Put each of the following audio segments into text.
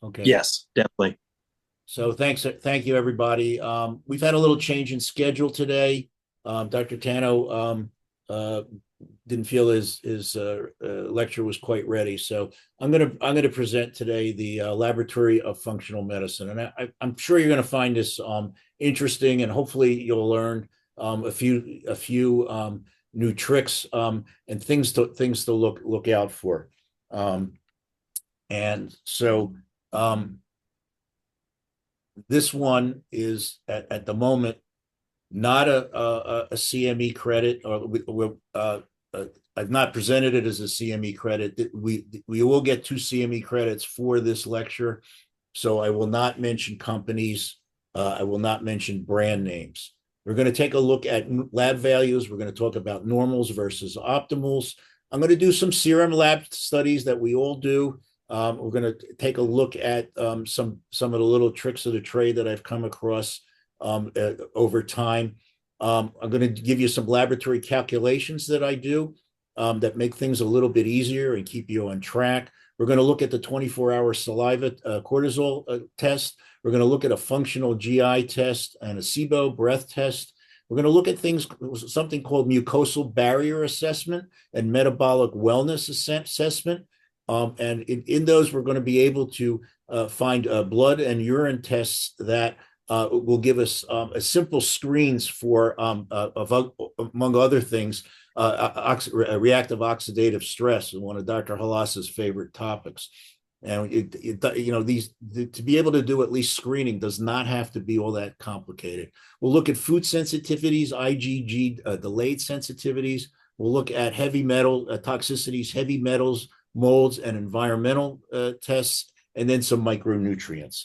Okay. Yes, definitely. So thank you, everybody. We've had a little change in schedule today. Dr. Tano uh, didn't feel his lecture was quite ready, so I'm gonna present today the Laboratory of Functional Medicine, and I'm sure you're gonna find this interesting, and hopefully you'll learn a few new tricks and things to look out for. Um, and so. This one is at the moment not a CME credit, or I've not presented it as a CME credit. We will get 2 CME credits for this lecture, so I will not mention companies. I will not mention brand names. We're going to take a look at lab values. We're going to talk about normals versus optimals. I'm going to do some serum lab studies that we all do. We're going to take a look at some of the little tricks of the trade that I've come across over time. I'm going to give you some laboratory calculations that I do that make things a little bit easier and keep you on track. We're going to look at the 24-hour saliva cortisol test. We're going to look at a functional GI test and a SIBO breath test. We're going to look at something called mucosal barrier assessment and metabolic wellness assessment. And in those, we're going to be able to find blood and urine tests that will give us a simple screens for, among other things, reactive oxidative stress, one of Dr. Halas's favorite topics. And to be able to do at least screening does not have to be all that complicated. We'll look at food sensitivities, IgG delayed sensitivities. We'll look at heavy metal toxicities, heavy metals, molds, and environmental tests, and then some micronutrients.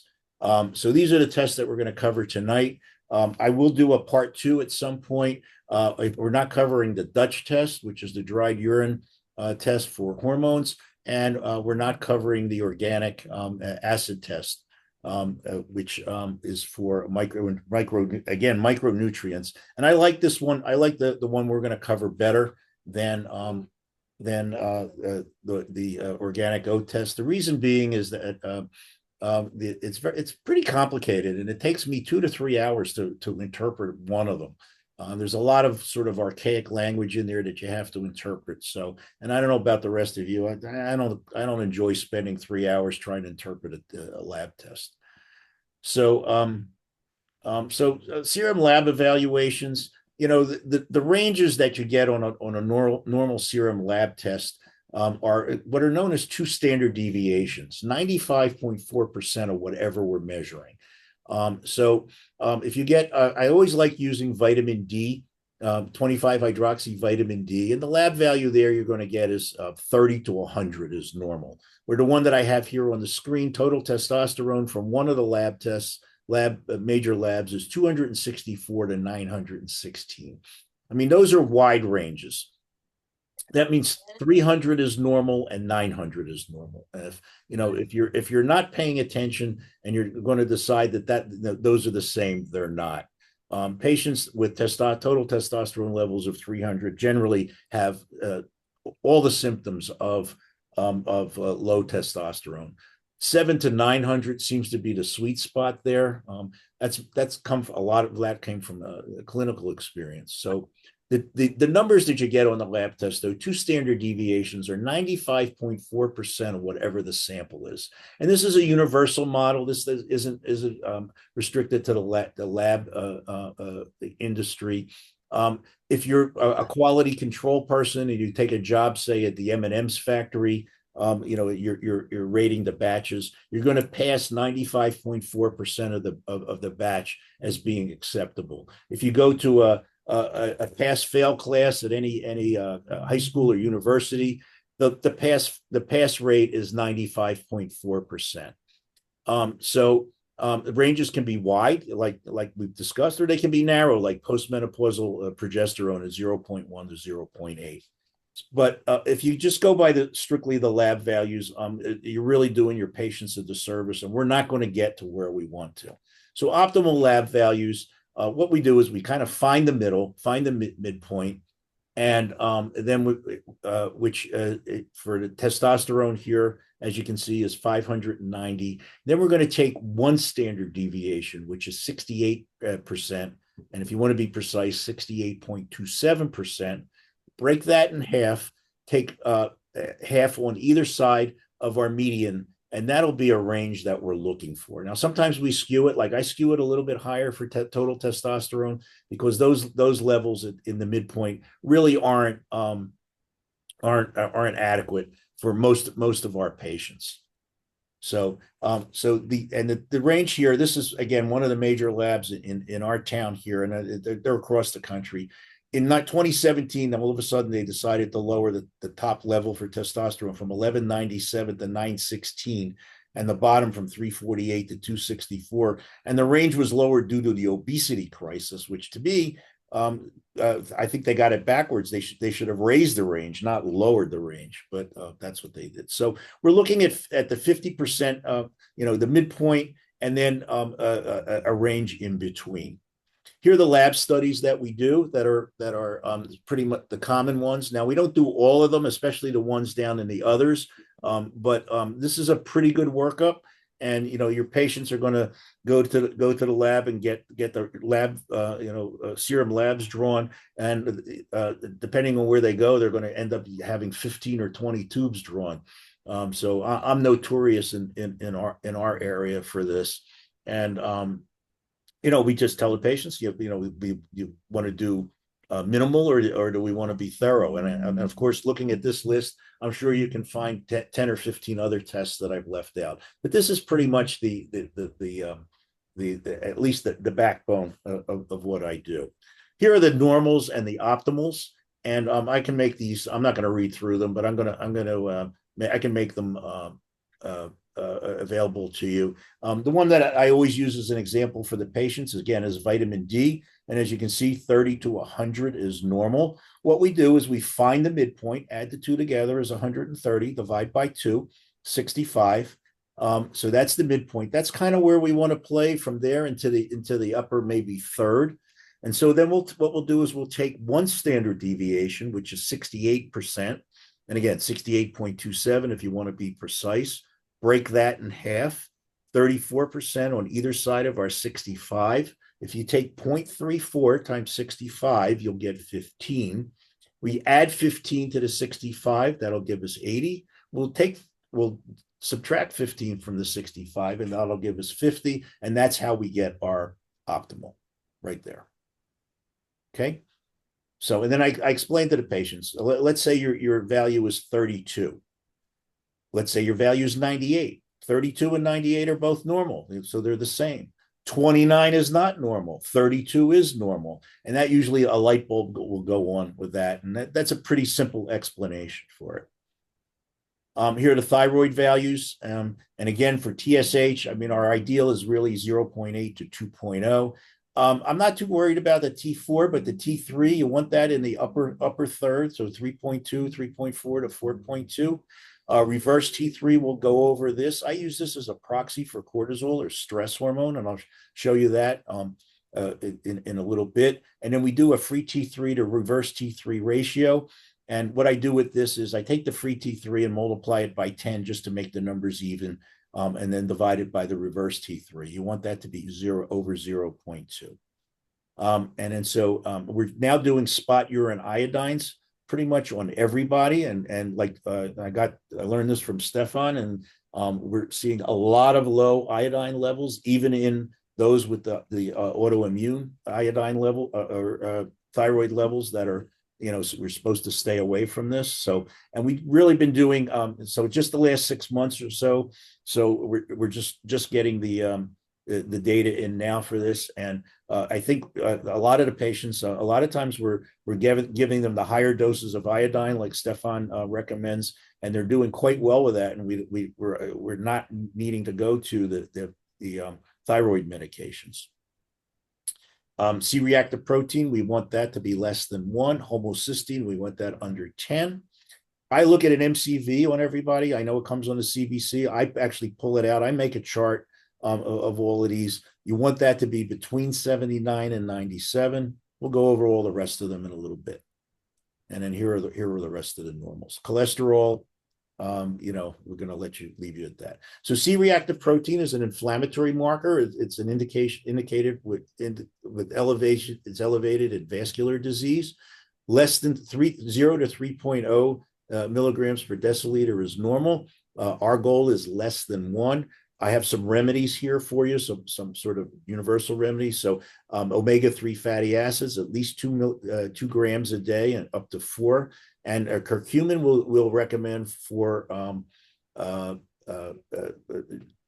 So these are the tests that we're going to cover tonight. I will do a part two at some point. We're not covering the Dutch test, which is the dried urine test for hormones, and we're not covering the organic acid test, which is for micronutrients. And I like this one. I like the one we're going to cover better than the organic oat test. The reason being is that it's pretty complicated, and it takes me 2 to 3 hours to interpret one of them. There's a lot of sort of archaic language in there that you have to interpret. So, and I don't know about the rest of you. I don't enjoy spending 3 hours trying to interpret a lab test. So, serum lab evaluations. The ranges that you get on a normal serum lab test are what are known as two standard deviations, 95.4% of whatever we're measuring. If you get, I always like using vitamin D, 25 hydroxy vitamin D, and the lab value there you're going to get is 30 to 100 is normal. Where the one that I have here on the screen, total testosterone from one of the lab tests, major labs, is 264 to 916. I mean, those are wide ranges. That means 300 is normal and 900 is normal. If you're not paying attention and you're going to decide that those are the same, they're not. Patients with total testosterone levels of 300 generally have all the symptoms of low testosterone. 7 to 900 seems to be the sweet spot there. That's come a lot of that came from a clinical experience. So the numbers that you get on the lab test, though, two standard deviations are 95.4% of whatever the sample is. And this is a universal model. This isn't restricted to the lab industry. If you're a quality control person and you take a job, say, at the M&M's factory, you're rating the batches, you're going to pass 95.4% of the batch as being acceptable. If you go to a pass fail class at any high school or university, the pass rate is 95.4%. The ranges can be wide, like we've discussed, or they can be narrow, like postmenopausal progesterone is 0.1 to 0.8. But if you just go by strictly the lab values, you're really doing your patients a disservice, and we're not going to get to where we want to. So optimal lab values, what we do is we kind of find the midpoint, And then which for the testosterone here, as you can see, is 590. Then we're going to take one standard deviation, which is 68%. And if you want to be precise, 68.27%. Break that in half, take half on either side of our median, and that'll be a range that we're looking for. Now, sometimes we skew it, like I skew it a little bit higher for total testosterone, because those levels in the midpoint really aren't adequate for most of our patients. So the range here, this is again one of the major labs in our town here, and they're across the country. In 2017, all of a sudden they decided to lower the top level for testosterone from 1197 to 916, and the bottom from 348 to 264. And the range was lowered due to the obesity crisis, which to me, I think they got it backwards. They should have raised the range, not lowered the range, but that's what they did. So we're looking at the 50%, the midpoint, and then a range in between. Here are the lab studies that we do that are pretty much the common ones. Now, we don't do all of them, especially the ones down in the others, but this is a pretty good workup. And your patients are going to go to the lab and get the lab serum labs drawn, and depending on where they go, they're going to end up having 15 or 20 tubes drawn. So I'm notorious in our area for this, and we just tell the patients, you want to do minimal, or do we want to be thorough? And of course, looking at this list, I'm sure you can find 10 or 15 other tests that I've left out. But this is pretty much the at least the backbone of what I do. Here are the normals and the optimals, and I can make these. I'm not going to read through them, but I can make them available to you. The one that I always use as an example for the patients, again, is vitamin D. And as you can see, 30 to 100 is normal. What we do is we find the midpoint, add the two together is 130, divide by 2, 65. So that's the midpoint. That's kind of where we want to play from there into the upper maybe third. And so then what we'll do is we'll take one standard deviation, which is 68%. And again, 68.27 if you want to be precise. Break that in half, 34% on either side of our 65. If you take 0.34 times 65, you'll get 15. We add 15 to the 65, that'll give us 80. We'll subtract 15 from the 65, and that'll give us 50, and that's how we get our optimal right there. Okay? So, and then I explained to the patients, let's say your value is 32. Let's say your value is 98. 32 and 98 are both normal, so they're the same. 29 is not normal. 32 is normal. And that usually a light bulb will go on with that. And that's a pretty simple explanation for it. Here are the thyroid values. And again, for TSH, I mean, our ideal is really 0.8 to 2.0. I'm not too worried about the T4, but the T3, you want that in the upper third, so 3.2, 3.4 to 4.2. Reverse T3, we'll go over this. I use this as a proxy for cortisol or stress hormone, and I'll show you that in a little bit. And then we do a free T3 to reverse T3 ratio. And what I do with this is I take the free T3 and multiply it by 10 just to make the numbers even, and then divide it by the reverse T3. You want that to be 0 over 0.2. And then so we're now doing spot urine iodines pretty much on everybody, and like I learned this from Stefan, and we're seeing a lot of low iodine levels, even in those with the autoimmune iodine level or thyroid levels that are, we're supposed to stay away from this. So, and we've really been doing so just the last 6 months or so. So we're just getting the data in now for this, and I think a lot of the patients, a lot of times we're giving them the higher doses of iodine, like Stefan recommends, and they're doing quite well with that, and we're not needing to go to the thyroid medications. C-reactive protein, we want that to be less than 1. Homocysteine, we want that under 10. I look at an MCV on everybody. I know it comes on the CBC. I actually pull it out. I make a chart of all of these. You want that to be between 79 and 97. We'll go over all the rest of them in a little bit. And then here are the rest of the normals. Cholesterol, we're going to leave you at that. So C-reactive protein is an inflammatory marker. It's an indicated with elevation. It's elevated in vascular disease. Less than 0 to 3.0 milligrams per deciliter is normal. Our goal is less than 1. I have some remedies here for you, some sort of universal remedies. So omega-3 fatty acids, at least 2 grams a day and up to 4. And curcumin will recommend for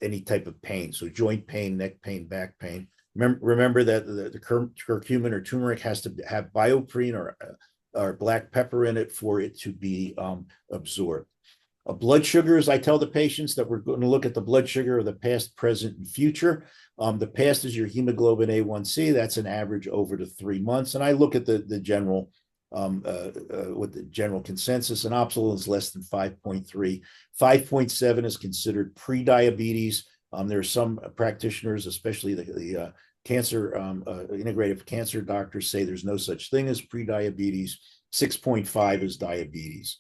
any type of pain, so joint pain, neck pain, back pain. Remember that the curcumin or turmeric has to have bioprine or black pepper in it for it to be absorbed. Blood sugars, I tell the patients that we're going to look at the blood sugar of the past, present, and future. The past is your hemoglobin A1C. That's an average over to 3 months. And I look at the general with the general consensus, and optimal is less than 5.3. 5.7 is considered pre-diabetes. There are some practitioners, especially the cancer integrative cancer doctors, say there's no such thing as pre-diabetes. 6.5 is diabetes.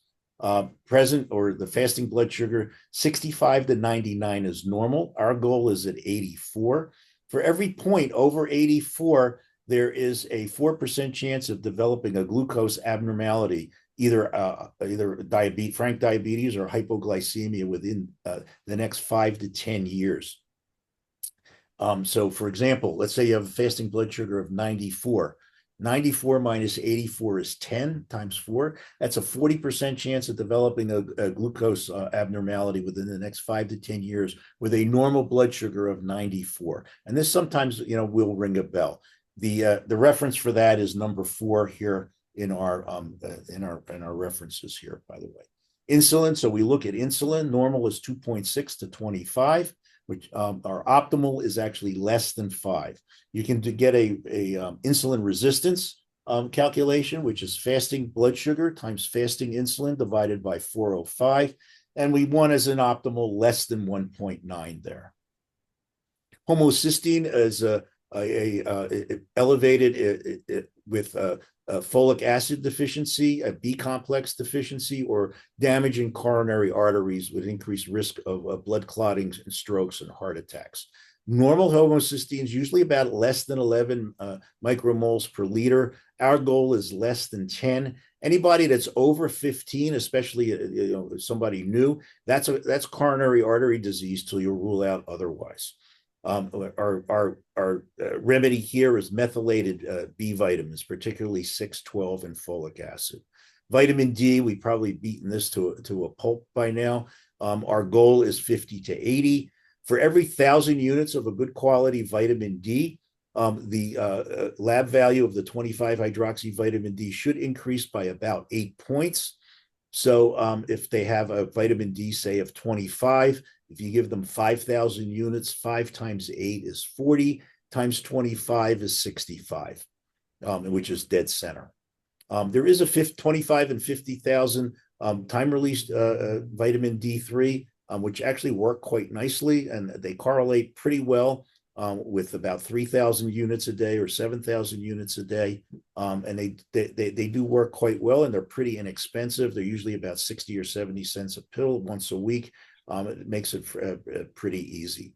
Present or the fasting blood sugar, 65 to 99 is normal. Our goal is at 84. For every point over 84, there is a 4% chance of developing a glucose abnormality, either frank diabetes or hypoglycemia within the next 5 to 10 years. So, for example, let's say you have a fasting blood sugar of 94. 94 minus 84 is 10 times 4. That's a 40% chance of developing a glucose abnormality within the next 5 to 10 years with a normal blood sugar of 94. And this sometimes, will ring a bell. The reference for that is number 4 here in our references here, by the way. Insulin, so we look at insulin. Normal is 2.6 to 25. Which our optimal is actually less than 5. You can get a insulin resistance calculation, which is fasting blood sugar times fasting insulin divided by 405, and we want as an optimal less than 1.9 there. Homocysteine is elevated with folic acid deficiency, a B complex deficiency, or damage in coronary arteries with increased risk of blood clotting and strokes and heart attacks. Normal homocysteine is usually about less than 11 micromoles per liter. Our goal is less than 10. Anybody that's over 15, especially somebody new, that's coronary artery disease till you rule out otherwise. Our remedy here is methylated B vitamins, particularly 6, 12, and folic acid. Vitamin D, we've probably beaten this to a pulp by now. Our goal is 50 to 80. For every 1,000 units of a good quality vitamin D, the lab value of the 25-hydroxy vitamin D should increase by about 8 points. So if they have a vitamin D, say, of 25, if you give them 5,000 units, 5 times 8 is 40, times 25 is 65, which is dead center. There is a 25 and 50,000 time-released vitamin D3, which actually work quite nicely, and they correlate pretty well with about 3,000 units a day or 7,000 units a day. And they do work quite well, and they're pretty inexpensive. They're usually about 60 or 70 cents a pill once a week. It makes it pretty easy.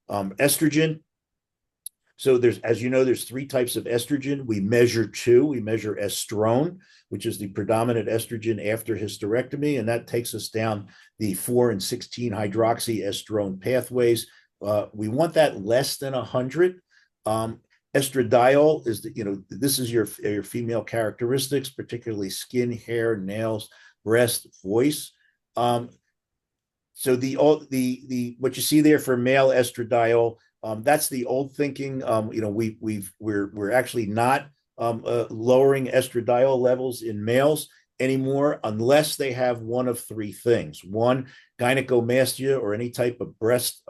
Estrogen. So as you know, there's 3 types of estrogen. We measure 2. We measure estrone, which is the predominant estrogen after hysterectomy, and that takes us down the 4 and 16 hydroxy estrone pathways. We want that less than 100. Estradiol is this is your female characteristics, particularly skin, hair, nails, breast, voice. So the what you see there for male estradiol, that's the old thinking. We're actually not lowering estradiol levels in males anymore unless they have one of 3 things. 1, gynecomastia or any type of breast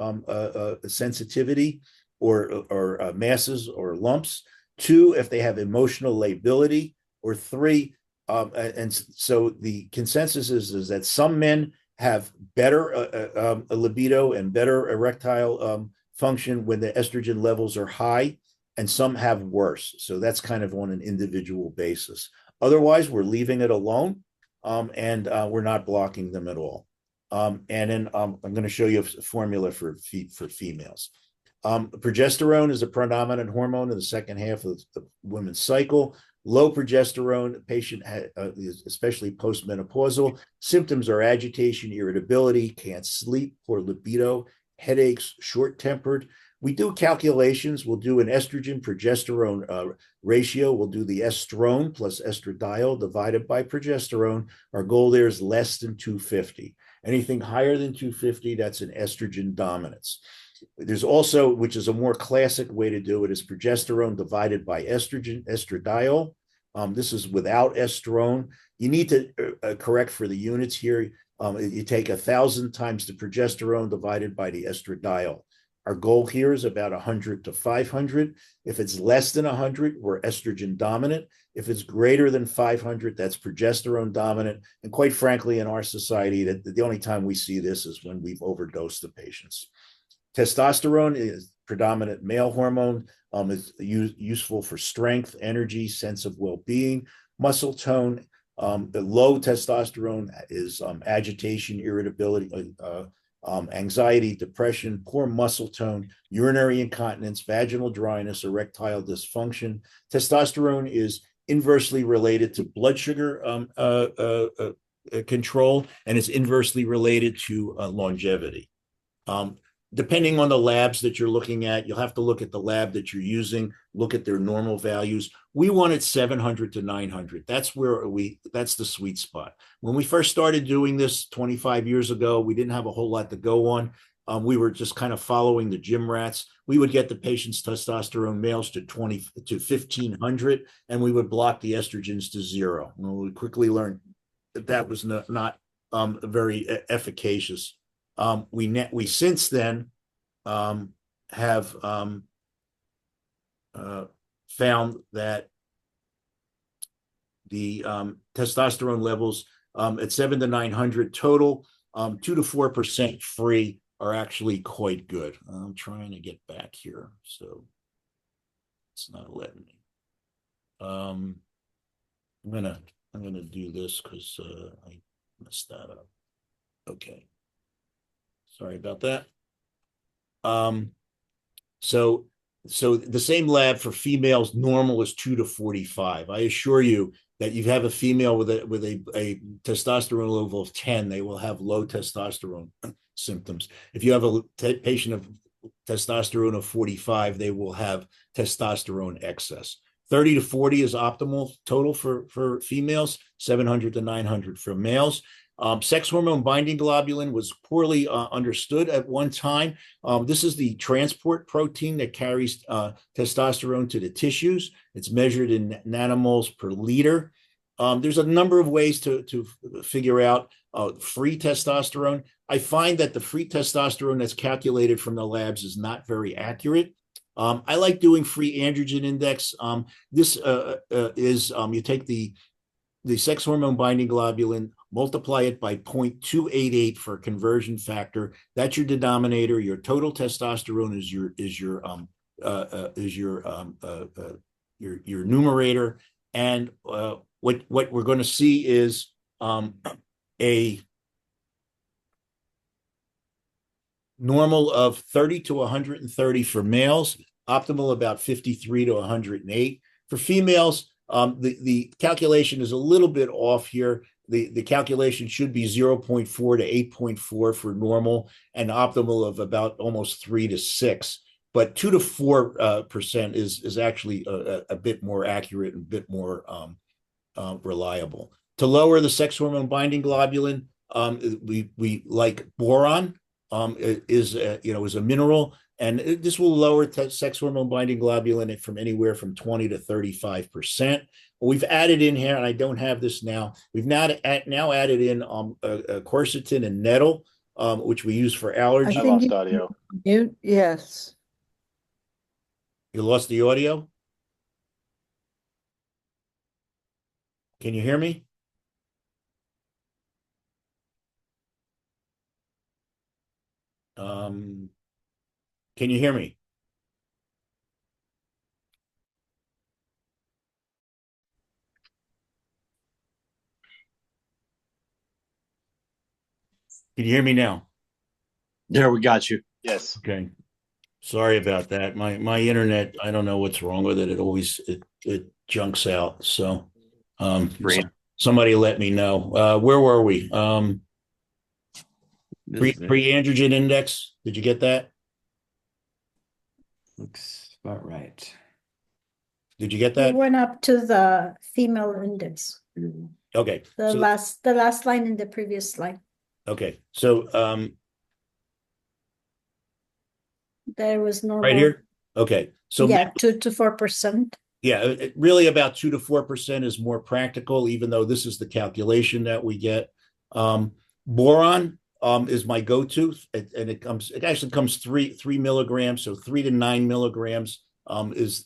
sensitivity or masses or lumps. 2, if they have emotional lability. Or 3, and so the consensus is that some men have better libido and better erectile function when the estrogen levels are high, and some have worse. So that's kind of on an individual basis. Otherwise, we're leaving it alone, and we're not blocking them at all. And then I'm going to show you a formula for females. Progesterone is a predominant hormone in the second half of the woman's cycle. Low progesterone, patient especially postmenopausal. Symptoms are agitation, irritability, can't sleep, poor libido, headaches, short-tempered. We do calculations. We'll do an estrogen progesterone ratio. We'll do the estrone plus estradiol divided by progesterone. Our goal there is less than 250. Anything higher than 250, that's an estrogen dominance. There's also, which is a more classic way to do it, is progesterone divided by estrogen, estradiol. This is without estrone. You need to correct for the units here. You take 1,000 times the progesterone divided by the estradiol. Our goal here is about 100 to 500. If it's less than 100, we're estrogen dominant. If it's greater than 500, that's progesterone dominant. And quite frankly, in our society, the only time we see this is when we've overdosed the patients. Testosterone is predominant male hormone, is useful for strength, energy, sense of well-being, muscle tone. The low testosterone is agitation, irritability, anxiety, depression, poor muscle tone, urinary incontinence, vaginal dryness, erectile dysfunction. Testosterone is inversely related to blood sugar control, and it's inversely related to longevity. Depending on the labs that you're looking at, you'll have to look at the lab that you're using, look at their normal values. We wanted 700 to 900. That's the sweet spot. When we first started doing this 25 years ago, we didn't have a whole lot to go on. We were just kind of following the gym rats. We would get the patient's testosterone males to 1,500, and we would block the estrogens to 0. And we quickly learned that was not very efficacious. We since then have found that the testosterone levels at 700 to 900 total, 2 to 4% free, are actually quite good. I'm trying to get back here, so it's not letting me. I'm gonna do this because I messed that up. Okay. Sorry about that. So the same lab for females, normal is 2 to 45. I assure you that you have a female with a testosterone level of 10, they will have low testosterone symptoms. If you have a patient of testosterone of 45, they will have testosterone excess. 30 to 40 is optimal total for females, 700 to 900 for males. Sex hormone binding globulin was poorly understood at one time. This is the transport protein that carries testosterone to the tissues. It's measured in nanomoles per liter. There's a number of ways to figure out free testosterone. I find that the free testosterone that's calculated from the labs is not very accurate. I like doing free androgen index. This is you take the sex hormone binding globulin, multiply it by 0.288 for a conversion factor. That's your denominator. Your total testosterone is your numerator. And what we're going to see is a normal of 30 to 130 for males, optimal about 53 to 108. For females, the calculation is a little bit off here. The calculation should be 0.4 to 8.4 for normal, and optimal of about almost 3 to 6. But 2 to 4% is actually a bit more accurate and a bit more reliable. To lower the sex hormone binding globulin, we like boron. Is a mineral, and this will lower sex hormone binding globulin from anywhere from 20 to 35%. We've added in here, and I don't have this now. We've now added in quercetin and nettle, which we use for allergy. I lost audio. Yes. You lost the audio? Can you hear me? Can you hear me? Can you hear me now? There, we got you. Yes. Okay. Sorry about that. My internet, I don't know what's wrong with it. It junks out. So Reno. somebody let me know. Where were we? This is it. Pre-androgen index. Did you get that? Looks about right. Did you get You that? went up to the female index, Okay. the last line in the previous slide. Okay. So There was right normal, here. Okay. So yeah, 2 to 4%. yeah, really about 2 to 4% is more practical, even though this is the calculation that we get. Boron is my go-to, and it actually comes 3 milligrams, so 3 to 9 milligrams is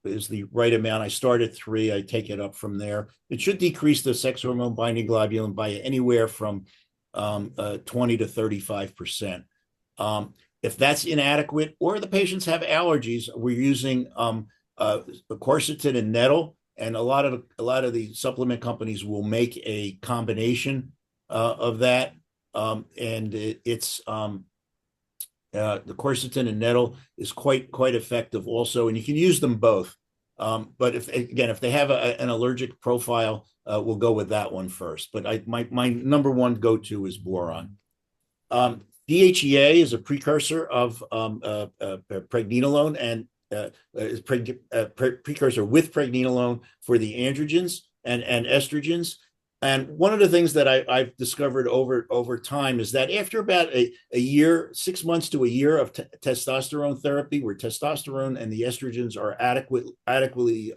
the right amount. I start at 3, I take it up from there. It should decrease the sex hormone binding globulin by anywhere from 20 to 35%. If that's inadequate, or the patients have allergies, we're using quercetin and nettle, and a lot of the supplement companies will make a combination of that, and it's the quercetin and nettle is quite effective also, and you can use them both. But if they have an allergic profile, we'll go with that one first. But my number one go to is boron. DHEA is a precursor of pregnenolone, and is precursor with pregnenolone for the androgens and estrogens. And one of the things that I've discovered over time is that after about a year, 6 months to a year of testosterone therapy, where testosterone and the estrogens are adequately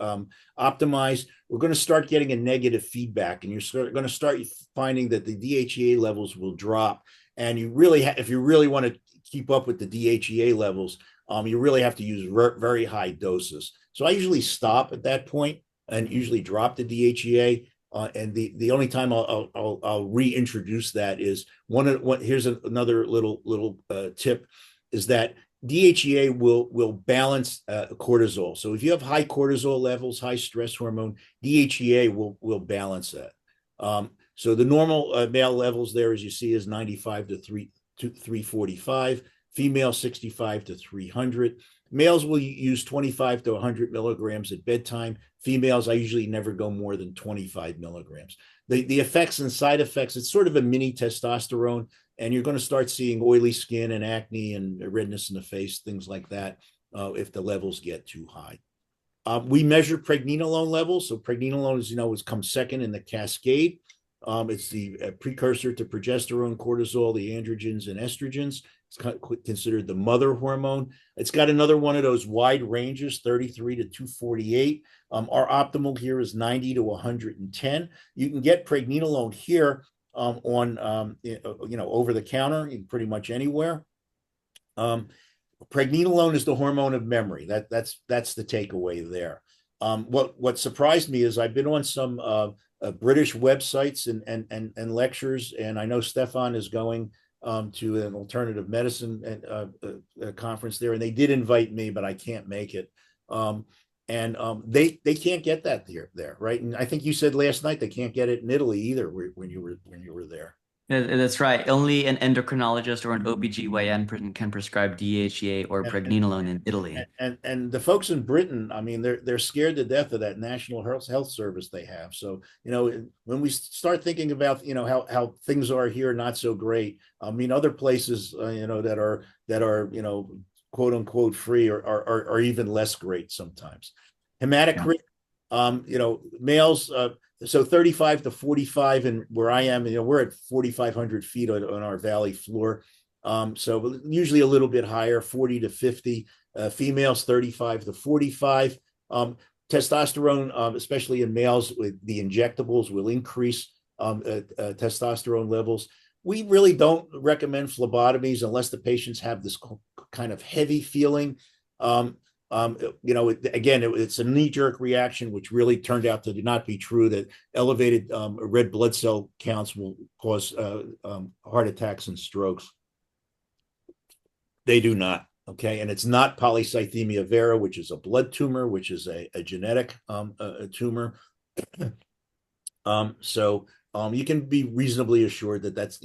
optimized, we're going to start getting a negative feedback, and you're going to start finding that the DHEA levels will drop. And if you really want to keep up with the DHEA levels, you really have to use very high doses. So I usually stop at that point and usually drop the DHEA. And the only time I'll reintroduce that is here's another little tip, is that DHEA will balance cortisol. So if you have high cortisol levels, high stress hormone, DHEA will balance that. So the normal male levels there, as you see, is 95 to 345, female 65 to 300. Males will use 25 to 100 milligrams at bedtime. Females, I usually never go more than 25 milligrams. The effects and side effects, it's sort of a mini testosterone, and you're going to start seeing oily skin and acne and redness in the face, things like that, if the levels get too high. We measure pregnenolone levels. So pregnenolone, comes second in the cascade. It's the precursor to progesterone, cortisol, the androgens, and estrogens. It's considered the mother hormone. It's got another one of those wide ranges, 33 to 248. Our optimal here is 90 to 110. You can get pregnenolone here on over the counter, pretty much anywhere. Pregnenolone is the hormone of memory. That's the takeaway there. What surprised me is I've been on some British websites and lectures, and I know Stefan is going to an alternative medicine conference there, and they did invite me, but I can't make it. They can't get that there, right? And I think you said last night they can't get it in Italy either when you were there. That's right. Only an endocrinologist or an OBGYN can prescribe DHEA or pregnenolone in Italy. And the folks in Britain, I mean, they're scared to death of that National Health Service they have. So, when we start thinking about, how things are here, not so great. I mean, other places, that are quote unquote free are even less great sometimes. Hematocrit, males, so 35 to 45, and where I am, we're at 4,500 feet on our valley floor. So usually a little bit higher, 40 to 50. Females 35 to 45. Testosterone, especially in males with the injectables, will increase testosterone levels. We really don't recommend phlebotomies unless the patients have this kind of heavy feeling. It's a knee-jerk reaction, which really turned out to not be true, that elevated red blood cell counts will cause heart attacks and strokes. They do not. Okay. And it's not polycythemia vera, which is a blood tumor, which is a genetic tumor. So you can be reasonably assured that that's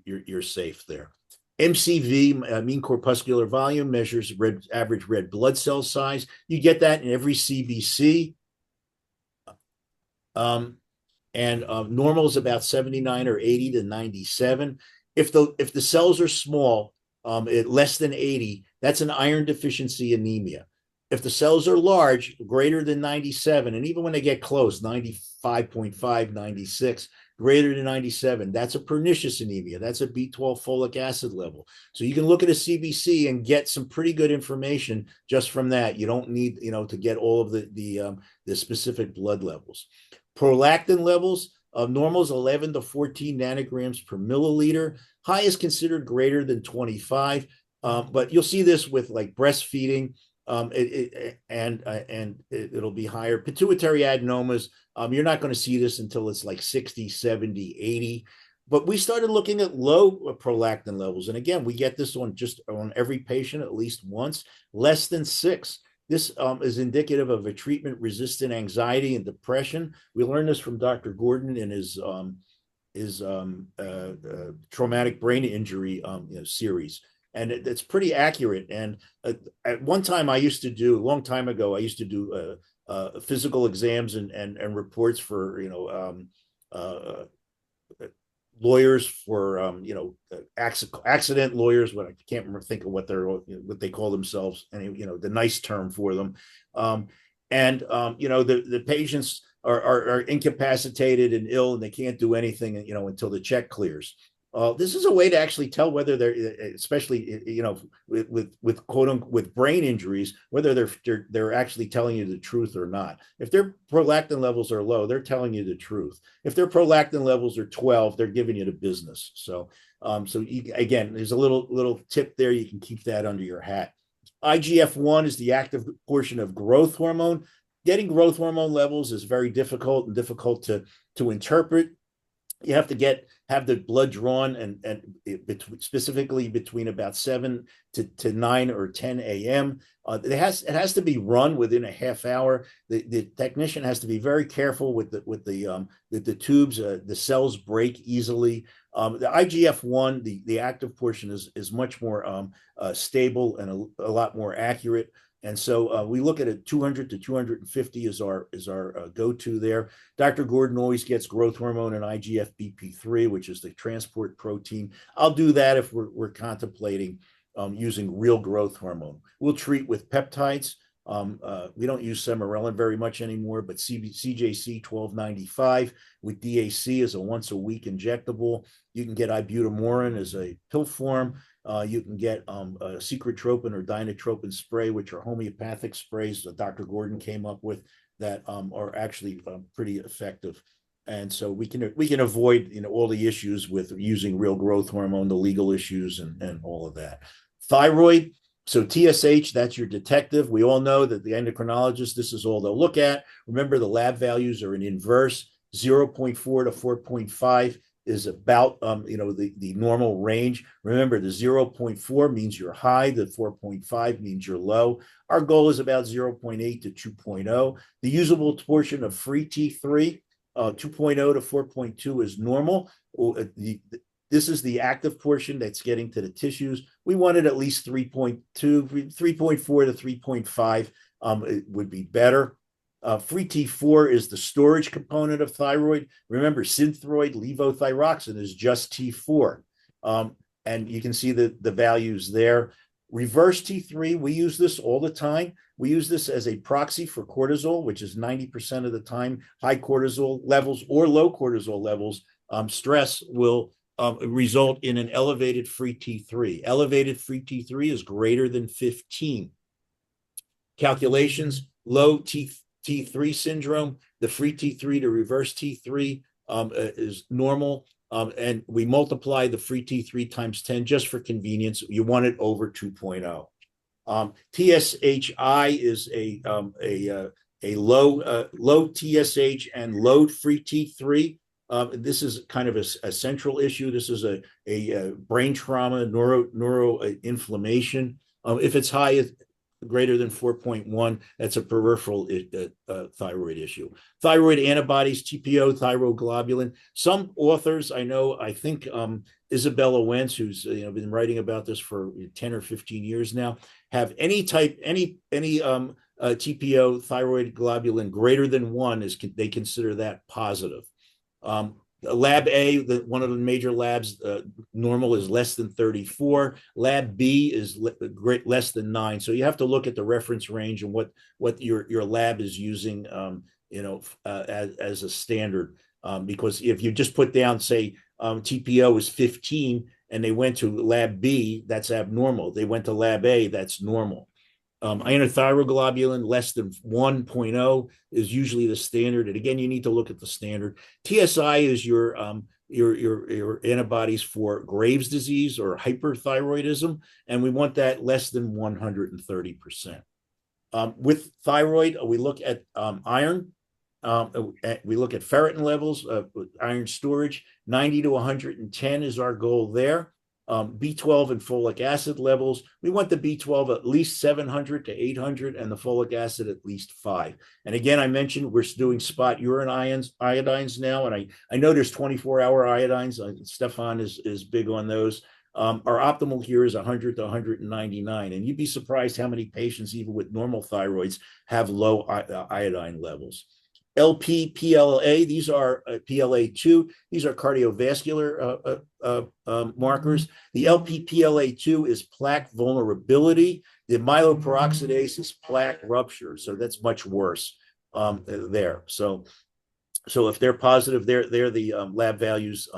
you're safe there. MCV, mean corpuscular volume, measures average red blood cell size. You get that in every CBC. Normal is about 79 or 80 to 97. If the cells are small, less than 80, that's an iron deficiency anemia. If the cells are large, greater than 97, and even when they get close, 95.5, 96, greater than 97, that's a pernicious anemia. That's a B12 folic acid level. So you can look at a CBC and get some pretty good information just from that. You don't need, to get all of the specific blood levels. Prolactin levels of normal is 11 to 14 nanograms per milliliter. High is considered greater than 25, but you'll see this with like breastfeeding. It'll be higher. Pituitary adenomas, you're not going to see this until it's like 60, 70, 80. But we started looking at low prolactin levels. And again, we get this on every patient at least once, less than 6. This is indicative of a treatment-resistant anxiety and depression. We learned this from Dr. Gordon in his traumatic brain injury series. And it's pretty accurate. And at one time, a long time ago, I used to do physical exams and reports for lawyers for accident lawyers. What I can't think of what they call themselves, and the nice term for them. The patients are incapacitated and ill, and they can't do anything until the check clears. This is a way to actually tell whether they're, especially with quote unquote with brain injuries, whether they're actually telling you the truth or not. If their prolactin levels are low, they're telling you the truth. If their prolactin levels are 12, they're giving you the business. So, again, there's a little tip there. You can keep that under your hat. IGF-1 is the active portion of growth hormone. Getting growth hormone levels is very difficult to interpret. You have to have the blood drawn and specifically between about 7 to 9 or 10 a.m. It has to be run within a half hour. The technician has to be very careful with the tubes. The cells break easily. The IGF-1, the active portion is much more stable and a lot more accurate. And so we look at a 200 to 250 is our go-to there. Dr. Gordon always gets growth hormone and IGF-BP3, which is the transport protein. I'll do that if we're contemplating using real growth hormone. We'll treat with peptides. We don't use Semarelin very much anymore, but CJC 1295 with DAC as a once-a-week injectable. You can get ibutamorin as a pill form. You can get secretropin or dinotropin spray, which are homeopathic sprays that Dr. Gordon came up with that are actually pretty effective. And so we can avoid all the issues with using real growth hormone, the legal issues, and all of that. Thyroid. So TSH, that's your detective. We all know that the endocrinologist, this is all they'll look at. Remember, the lab values are in inverse. 0.4 to 4.5 is about the normal range. Remember, the 0.4 means you're high, the 4.5 means you're low. Our goal is about 0.8 to 2.0. The usable portion of free T3, 2.0 to 4.2 is normal. This is the active portion that's getting to the tissues. We wanted at least 3.2, 3.4 to 3.5 it would be better. Free T4 is the storage component of thyroid. Remember, synthroid levothyroxine is just T4. And you can see the values there. Reverse T3, we use this all the time. We use this as a proxy for cortisol, which is 90% of the time high cortisol levels or low cortisol levels. Stress will result in an elevated free T3. Elevated free T3 is greater than 15. Calculations, low T3 syndrome, the free T3 to reverse T3 is normal. And we multiply the free T3 times 10 just for convenience. You want it over 2.0. TSHI is a low TSH and low free T3. This is kind of a central issue. This is a brain trauma, neuro inflammation. If it's high, greater than 4.1, that's a peripheral thyroid issue. Thyroid antibodies, TPO, thyroglobulin. Some authors I know, I think Isabella Wentz, who's been writing about this for 10 or 15 years now, have any TPO thyroid globulin greater than 1 they consider that positive. Lab A, one of the major labs, normal is less than 34. Lab B is less than 9. So you have to look at the reference range and what your lab is using, as a standard. Because if you just put down, say, TPO is 15, and they went to Lab B, that's abnormal. They went to Lab A, that's normal. Thyroglobulin less than 1.0 is usually the standard. And again, you need to look at the standard. TSI is your antibodies for Graves' disease or hyperthyroidism, and we want that less than 130%. With thyroid, we look at iron. We look at ferritin levels, iron storage. 90 to 110 is our goal there. B12 and folic acid levels. We want the B12 at least 700 to 800 and the folic acid at least 5. And again, I mentioned we're doing spot urine iodines now, and I know there's 24-hour iodines. Stefan is big on those. Our optimal here is 100 to 199, and you'd be surprised how many patients, even with normal thyroids, have low iodine levels. LP, PLA, these are PLA2, these are cardiovascular markers. The LP, PLA2 is plaque vulnerability. The myeloperoxidase is plaque rupture, so that's much worse there. So if they're positive, they're the lab values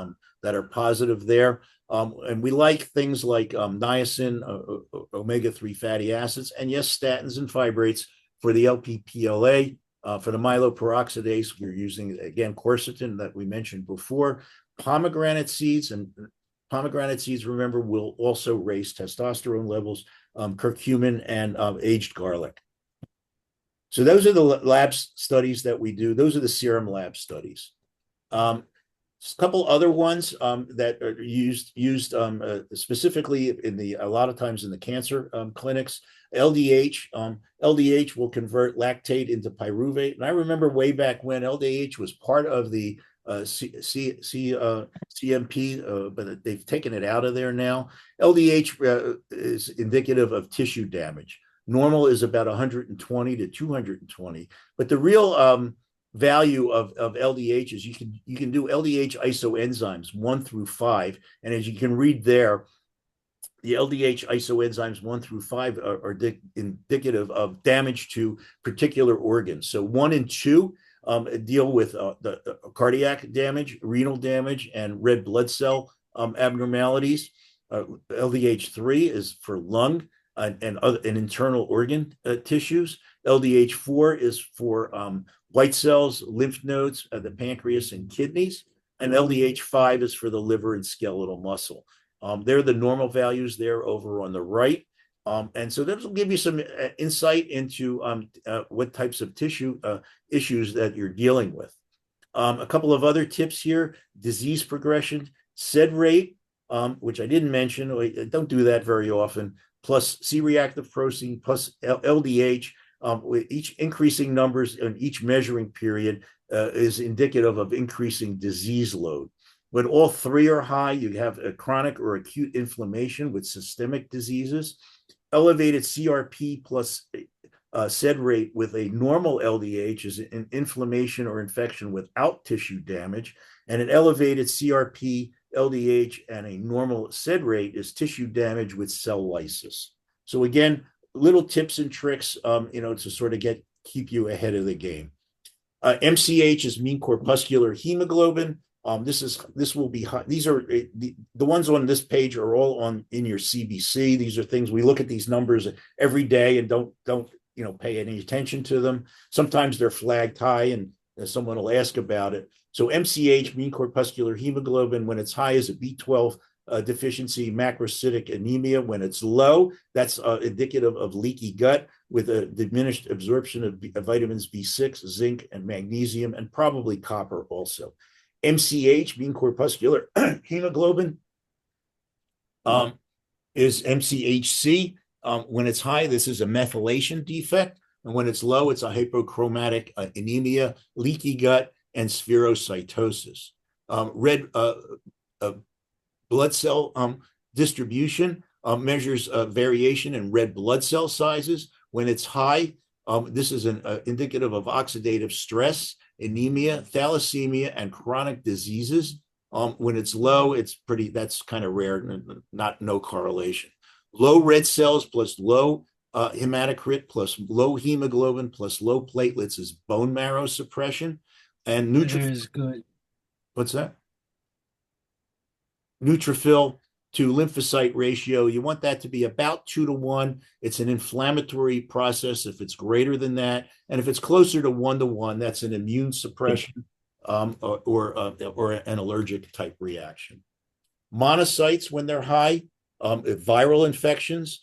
that are positive there. And we like things like niacin, omega-3 fatty acids, and yes, statins and fibrates for the LP-PLA. For the myeloperoxidase, we're using, again, quercetin that we mentioned before. Pomegranate seeds, remember, will also raise testosterone levels, curcumin, and aged garlic. So those are the lab studies that we do. Those are the serum lab studies. A couple other ones that are used specifically a lot of times in the cancer clinics. LDH. LDH will convert lactate into pyruvate. And I remember way back when LDH was part of the CMP, but they've taken it out of there now. LDH is indicative of tissue damage. Normal is about 120 to 220. But the real value of LDH is you can do LDH isoenzymes 1 through 5, and as you can read there, the LDH isoenzymes 1 through 5 are indicative of damage to particular organs. So 1 and 2 deal with the cardiac damage, renal damage, and red blood cell abnormalities. LDH3 is for lung and internal organ tissues. LDH4 is for white cells, lymph nodes, the pancreas, and kidneys. And LDH5 is for the liver and skeletal muscle. They're the normal values there over on the right. And so this will give you some insight into what types of tissue issues that you're dealing with. A couple of other tips here: disease progression, SED rate, which I didn't mention. I don't do that very often, plus C-reactive protein, plus LDH. With each increasing numbers in each measuring period is indicative of increasing disease load. When all three are high, you have a chronic or acute inflammation with systemic diseases. Elevated CRP plus SED rate with a normal LDH is an inflammation or infection without tissue damage, and an elevated CRP, LDH, and a normal SED rate is tissue damage with cell lysis. So again, little tips and tricks, to sort of keep you ahead of the game. MCH is mean corpuscular hemoglobin. This will be high. These are the ones on this page are all in your CBC. These are things we look at these numbers every day and don't pay any attention to them. Sometimes they're flagged high and someone will ask about it. So MCH, mean corpuscular hemoglobin, when it's high is a B12 deficiency, macrocytic anemia. When it's low, that's indicative of leaky gut with a diminished absorption of vitamins B6, zinc, and magnesium, and probably copper also. MCH, mean corpuscular hemoglobin, is MCHC. When it's high, this is a methylation defect. And when it's low, it's a hypochromatic anemia, leaky gut, and spherocytosis. Red blood cell distribution measures variation in red blood cell sizes. When it's high, this is indicative of oxidative stress, anemia, thalassemia, and chronic diseases. When it's low, that's kind of rare, no correlation. Low red cells plus low hematocrit plus low hemoglobin plus low platelets is bone marrow suppression. And neutrophil is good. What's that? Neutrophil to lymphocyte ratio, you want that to be about 2-to-1. It's an inflammatory process if it's greater than that. And if it's closer to 1-to-1, that's an immune suppression or an allergic type reaction. Monocytes, when they're high, viral infections,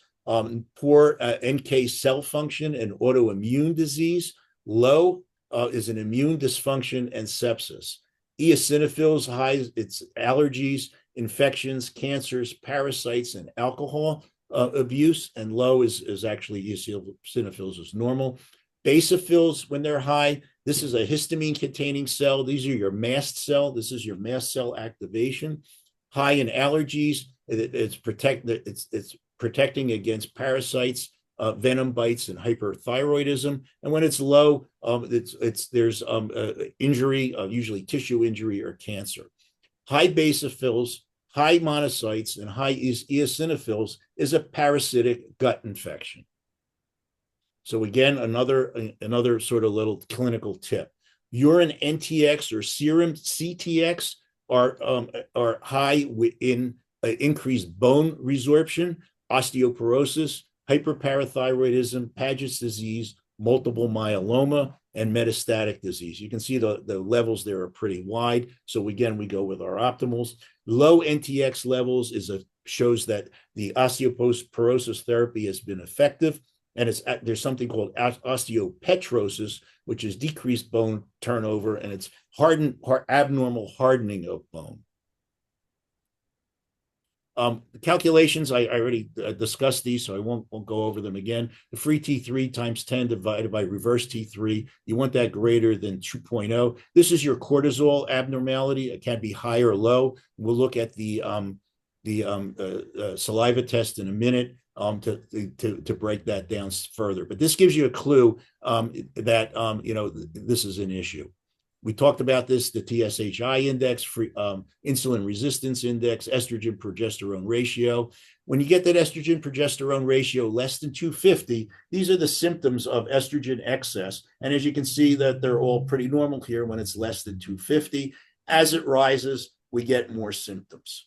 poor NK cell function and autoimmune disease. Low is an immune dysfunction and sepsis. Eosinophils, high, it's allergies, infections, cancers, parasites, and alcohol abuse. And low is actually eosinophils is normal. Basophils, when they're high, this is a histamine-containing cell. These are your mast cell. This is your mast cell activation. High in allergies, it's protecting against parasites, venom bites, and hyperthyroidism. And when it's low, there's injury, usually tissue injury or cancer. High basophils, high monocytes, and high eosinophils is a parasitic gut infection. So again, another sort of little clinical tip. Urine NTX or serum CTX are high in increased bone resorption, osteoporosis, hyperparathyroidism, Paget's disease, multiple myeloma, and metastatic disease. You can see the levels there are pretty wide. So again, we go with our optimals. Low NTX levels shows that the osteoporosis therapy has been effective. And there's something called osteopetrosis, which is decreased bone turnover, and it's abnormal hardening of bone. The calculations, I already discussed these, so I won't go over them again. The free T3 times 10 divided by reverse T3, you want that greater than 2.0. This is your cortisol abnormality. It can be high or low. We'll look at the saliva test in a minute to break that down further. But this gives you a clue that this is an issue. We talked about this, the TSHI index, insulin resistance index, estrogen progesterone ratio. When you get that estrogen progesterone ratio less than 250, these are the symptoms of estrogen excess. And as you can see that they're all pretty normal here when it's less than 250. As it rises, we get more symptoms.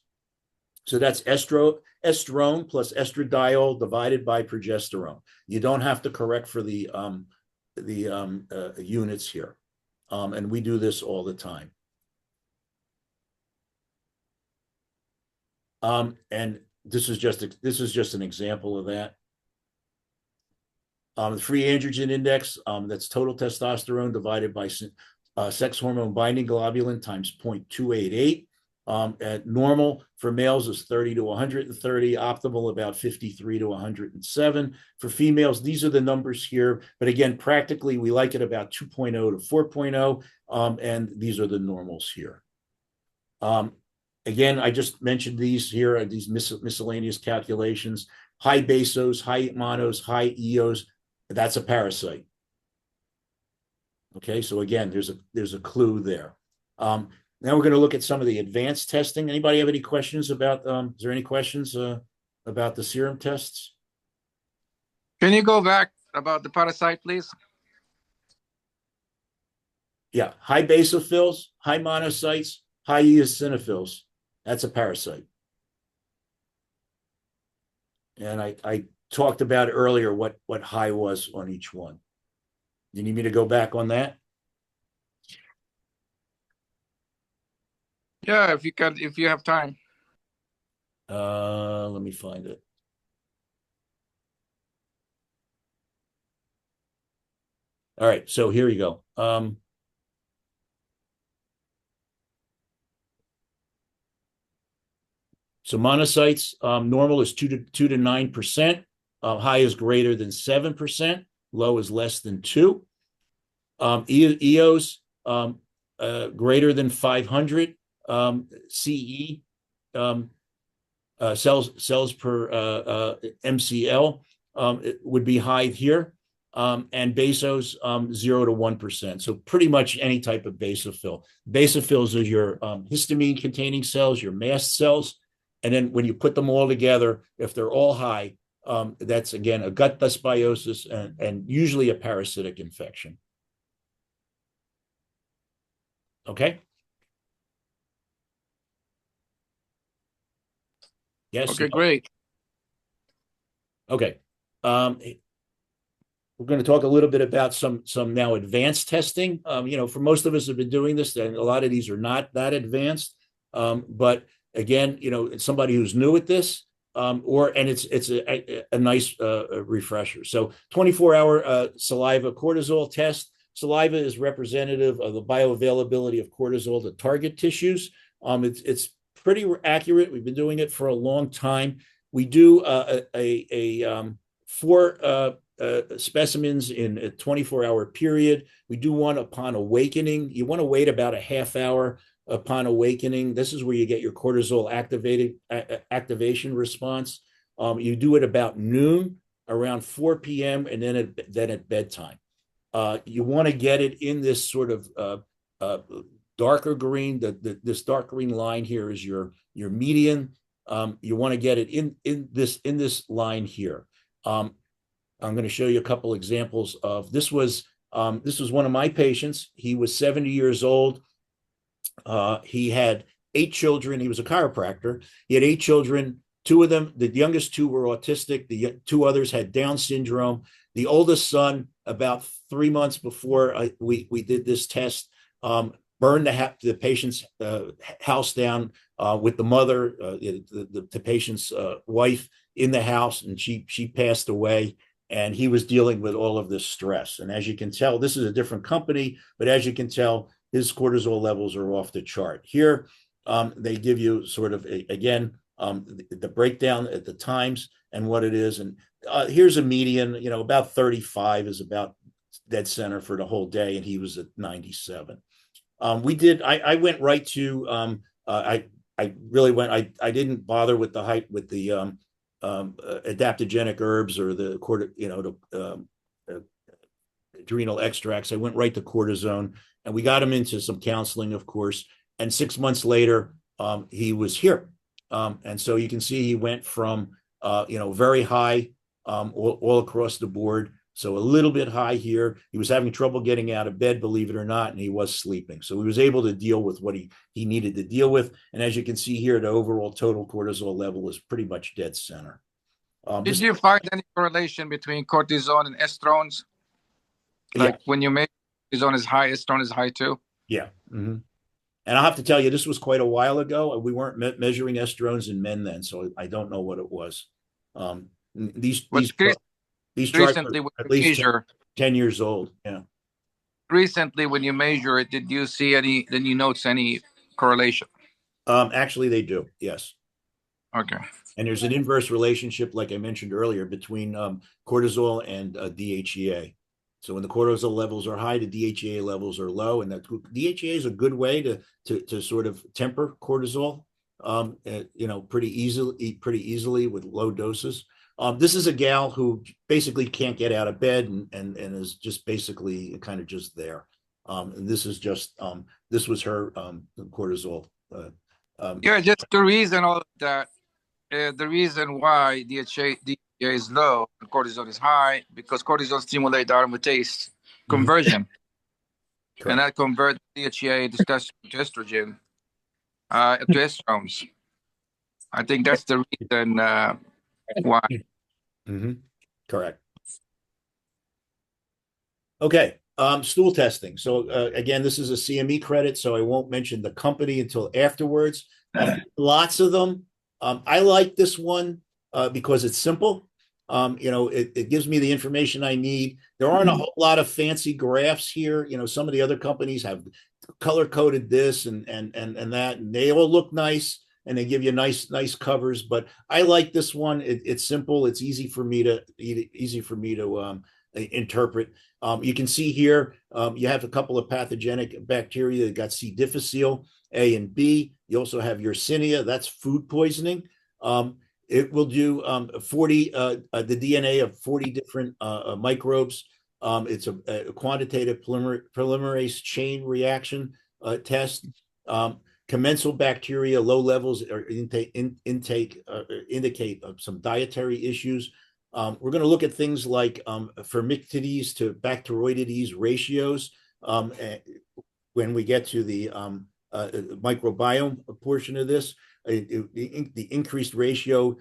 So that's estrone plus estradiol divided by progesterone. You don't have to correct for the units here. And we do this all the time. And this is just an example of that. The free androgen index, that's total testosterone divided by sex hormone binding globulin times 0.288. At normal for males is 30 to 130, optimal about 53 to 107. For females, these are the numbers here. But again, practically, we like it about 2.0 to 4.0, and these are the normals here. Again, I just mentioned these here, these miscellaneous calculations. High basos, high monos, high eos, that's a parasite. Okay, so again, there's a clue there. Now we're going to look at some of the advanced testing. Anybody have any questions about, is there any questions about the serum tests? Can you go back about the parasite, please? Yeah, high basophils, high monocytes, high eosinophils. That's a parasite. And I talked about earlier what high was on each one. You need me to go back on that? Yeah, if you have time. Let me find it. All right, so here you go. So monocytes, normal is 2 to 9%. high is greater than 7%, low is less than 2. EOs greater than 500 CE cells per MCL would be high here, and basos 0 to 1%. So pretty much any type of basophil. Basophils are your histamine-containing cells, your mast cells, and then when you put them all together, if they're all high, that's again a gut dysbiosis and usually a parasitic infection. Okay. Yes. Okay, great. Okay. We're going to talk a little bit about some now advanced testing. For most of us have been doing this, and a lot of these are not that advanced. But again, it's somebody who's new at this, and it's a nice refresher. So 24-hour saliva cortisol test. Saliva is representative of the bioavailability of cortisol to target tissues. It's pretty accurate. We've been doing it for a long time. We do 4 specimens in a 24-hour period. We do one upon awakening. You want to wait about a half hour upon awakening. This is where you get your cortisol activation response. You do it about noon, around 4 p.m., and then at bedtime. You want to get it in this sort of darker green. This dark green line here is your median. You want to get it in this line here. I'm going to show you a couple examples of this. Was one of my patients. He was 70 years old. He had 8 children. He was a chiropractor. He had 8 children. 2 of them, the youngest 2 were autistic. The 2 others had Down syndrome. The oldest son, about 3 months before we did this test, burned the patient's house down with the mother, the patient's wife in the house, and she passed away. And he was dealing with all of this stress. And as you can tell, this is a different company, but as you can tell, his cortisol levels are off the chart. Here, they give you sort of, the breakdown at the times and what it is. And here's a median, about 35 is about dead center for the whole day, and he was at 97. I went right to, I didn't bother with the height, with the adaptogenic herbs or the adrenal extracts. I went right to cortisone, and we got him into some counseling, of course. And 6 months later, he was here. And so you can see he went from, very high all across the board. So a little bit high here. He was having trouble getting out of bed, believe it or not, and he was sleeping. So he was able to deal with what he needed to deal with. And as you can see here, the overall total cortisol level is pretty much dead center. Did you find any correlation between cortisone and estrogens? Like when you make cortisone is high, estrone is high too? Yeah. Mm-hmm. And I'll have to tell you, this was quite a while ago. We weren't measuring estrogens in men then, so I don't know what it was. These charts are at least 10 years old. Yeah. Recently, when you measure it, did you see did you notice any correlation? Actually, they do. Yes. Okay. And there's an inverse relationship, like I mentioned earlier, between cortisol and DHEA. So when the cortisol levels are high, the DHEA levels are low, and that DHEA is a good way to sort of temper cortisol, pretty easily with low doses. This is a gal who basically can't get out of bed and is just basically kind of just there. And this is just this was her cortisol. Just the reason all that. The reason why DHEA is low and cortisol is high, because cortisol stimulates aromatase conversion, and that converts DHEA to estrogen to estrogens. I think that's the reason why. Mm-hmm. Correct. Okay. Stool testing. So again, this is a CME credit, so I won't mention the company until afterwards. Lots of them. I like this one because it's simple. It gives me the information I need. There aren't a whole lot of fancy graphs here. Some of the other companies have color coded this and that, and they all look nice. and they give you nice covers. But I like this one. It's simple. It's easy for me to interpret. You can see here you have a couple of pathogenic bacteria that got C. difficile, A and B. You also have Yersinia. That's food poisoning. It will do 40 the DNA of 40 different microbes. It's a quantitative polymerase chain reaction test. Commensal bacteria, low levels or indicate some dietary issues. We're going to look at things like firmicutes to bacteroidetes ratios when we get to the microbiome portion of this. The increased ratio